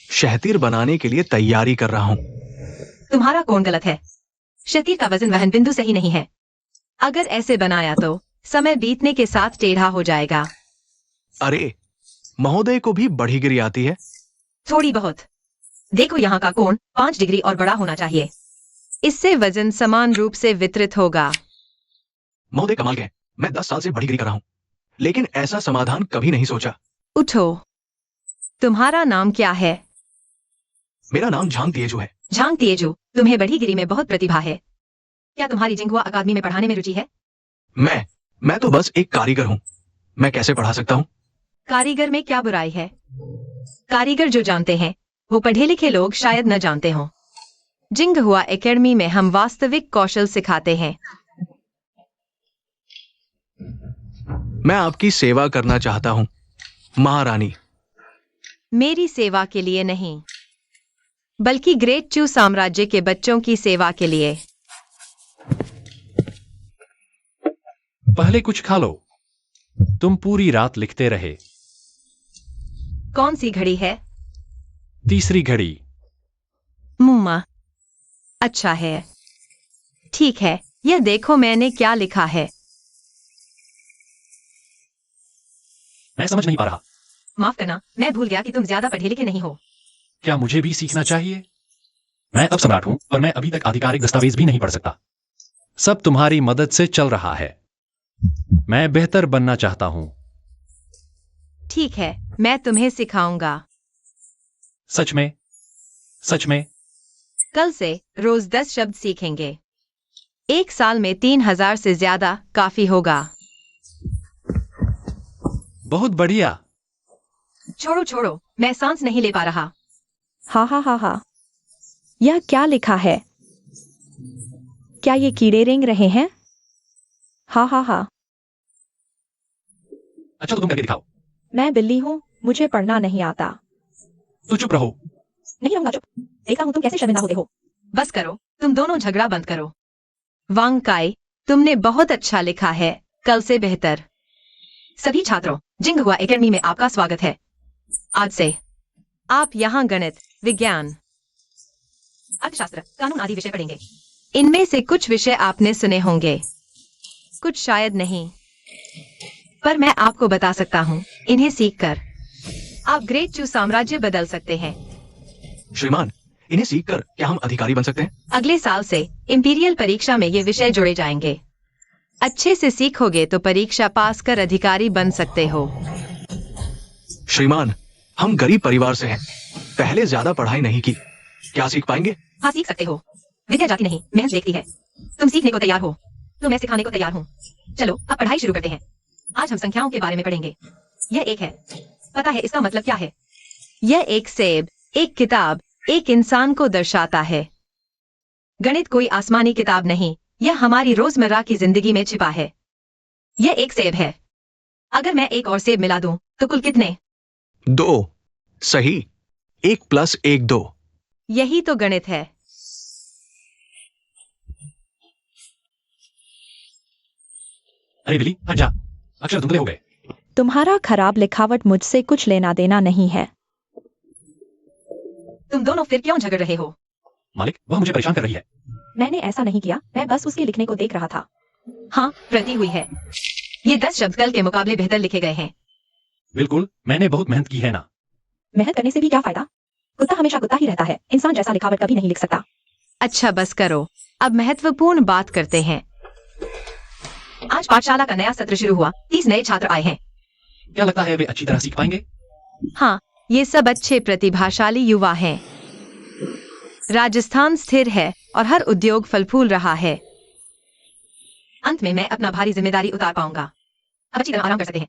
शहतीर बनाने के लिए तैयारी कर रहा हूं। तुम्हारा कौन गलत है? शतीर का वजन वहन बिंदु सही नहीं है। अगर ऐसे बनाया तो समय बीतने के साथ टेढ़ा हो जाएगा। अरे, महोदय को भी बढ़ीगिरी आती है? थोड़ी बहुत। देखो, यहाँ का कोण 5 डिग्री और बड़ा होना चाहिए। इससे वजन समान रूप से वितरित होगा। महोदय कमाल के हैं। मैं 10 साल से बढ़ीगिरी कर रहा हूं, लेकिन ऐसा समाधान कभी नहीं सोचा। उठो। तुम्हारा नाम क्या है? मेरा नाम झांग तिएजू है। झांग तिएजू, तुम्हें बढ़ीगिरी में बहुत प्रतिभा है। क्या तुम्हारी जिंगहुआ अकादमी में पढ़ाने में रुचि है? मैं तो बस एक कारीगर हूं। मैं कैसे पढ़ा सकता हूं? कारीगर में क्या बुराई है? कारीगर जो जानते हैं वो पढ़े लिखे लोग शायद न जानते हों। जिंगहुआ एकेडमी में हम वास्तविक कौशल सिखाते हैं। मैं आपकी सेवा करना चाहता हूं, महारानी। मेरी सेवा के लिए नहीं, बल्कि ग्रेट चू साम्राज्य के बच्चों की सेवा के लिए। पहले कुछ खा लो। तुम पूरी रात लिखते रहे। कौन सी घड़ी है? तीसरी घड़ी। मुम्मा, अच्छा है। ठीक है, यह देखो मैंने क्या लिखा है। मैं समझ नहीं पा रहा। माफ करना, मैं भूल गया कि तुम ज्यादा पढ़े लिखे नहीं हो। क्या मुझे भी सीखना चाहिए? मैं अब सम्राट हूं और मैं अभी तक आधिकारिक दस्तावेज भी नहीं पढ़ सकता। सब तुम्हारी मदद से चल रहा है। मैं बेहतर बनना चाहता हूं। ठीक है, मैं तुम्हें सिखाऊंगा। सच में? सच में? कल से रोज 10 शब्द सीखेंगे। 1 साल में 3000 से ज्यादा काफी होगा। बहुत बढ़िया। छोड़ो छोड़ो, मैं सांस नहीं ले पा रहा। हाँ हाँ हाँ हाँ, यह क्या लिखा है? क्या ये कीड़े रेंग रहे हैं? हाँ हाँ हाँ। अच्छा, तो तुम करके दिखाओ। मैं बिल्ली हूँ, मुझे पढ़ना नहीं आता। तो चुप रहो। नहीं रहूंगा चुप। देखा हूँ तुम कैसे शर्मिंदा होते हो। बस करो, तुम दोनों झगड़ा बंद करो। वांग काई, तुमने बहुत अच्छा लिखा है, कल से बेहतर। सभी छात्रों, जिंगहुआ एकेडमी में आपका स्वागत है। आज से आप यहाँ गणित, विज्ञान, अर्थशास्त्र, कानून आदि विषय पढ़ेंगे। इनमें से कुछ विषय आपने सुने होंगे, कुछ शायद नहीं, पर मैं आपको बता सकता हूँ, इन्हें सीखकर आप ग्रेट चू साम्राज्य बदल सकते हैं। श्रीमान, इन्हें सीखकर क्या हम अधिकारी बन सकते हैं? अगले साल से इंपीरियल परीक्षा में ये विषय जोड़े जाएंगे। अच्छे से सीखोगे तो परीक्षा पास कर अधिकारी बन सकते हो। श्रीमान, हम गरीब परिवार से हैं। पहले ज्यादा पढ़ाई नहीं की। क्या सीख पाएंगे? हाँ, सीख सकते हो। विद्या जाती नहीं, मेहनत देखती है। तुम सीखने को तैयार हो तो मैं सिखाने को तैयार हूँ। चलो अब पढ़ाई शुरू करते हैं। आज हम संख्याओं के बारे में पढ़ेंगे। यह एक है, पता है इसका मतलब क्या है? यह एक सेब, एक किताब, एक इंसान को दर्शाता है। गणित कोई आसमानी किताब नहीं, यह हमारी रोजमर्रा की जिंदगी में छिपा है। यह एक सेब है। अगर मैं एक और सेब मिला दूं, तो कुल कितने? 2। सही। 1 + 1 2। यही तो गणित है। अरे बिली, हट जा। अक्षर धुंधले हो गए। तुम्हारा खराब लिखावट मुझसे कुछ लेना देना नहीं है। तुम दोनों फिर क्यों झगड़ रहे हो? मालिक, वह मुझे परेशान कर रही है। मैंने ऐसा नहीं किया, मैं बस उसके लिखने को देख रहा था। हाँ, प्रति हुई है। ये 10 शब्द कल के मुकाबले बेहतर लिखे गए हैं। बिल्कुल, मैंने बहुत मेहनत की है ना। मेहनत करने से भी क्या फायदा? कुत्ता हमेशा कुत्ता ही रहता है, इंसान जैसा लिखावट कभी नहीं लिख सकता। अच्छा बस करो, अब महत्वपूर्ण बात करते हैं। आज पाठशाला का नया सत्र शुरू हुआ। 30 नए छात्र आए हैं। क्या लगता है वे अच्छी तरह सीख पाएंगे? हाँ, ये सब अच्छे प्रतिभाशाली युवा हैं। राजस्थान स्थिर है और हर उद्योग फल फूल रहा है। अंत में मैं अपना भारी जिम्मेदारी उतार पाऊंगा। अब अच्छी तरह आराम कर सकते हैं।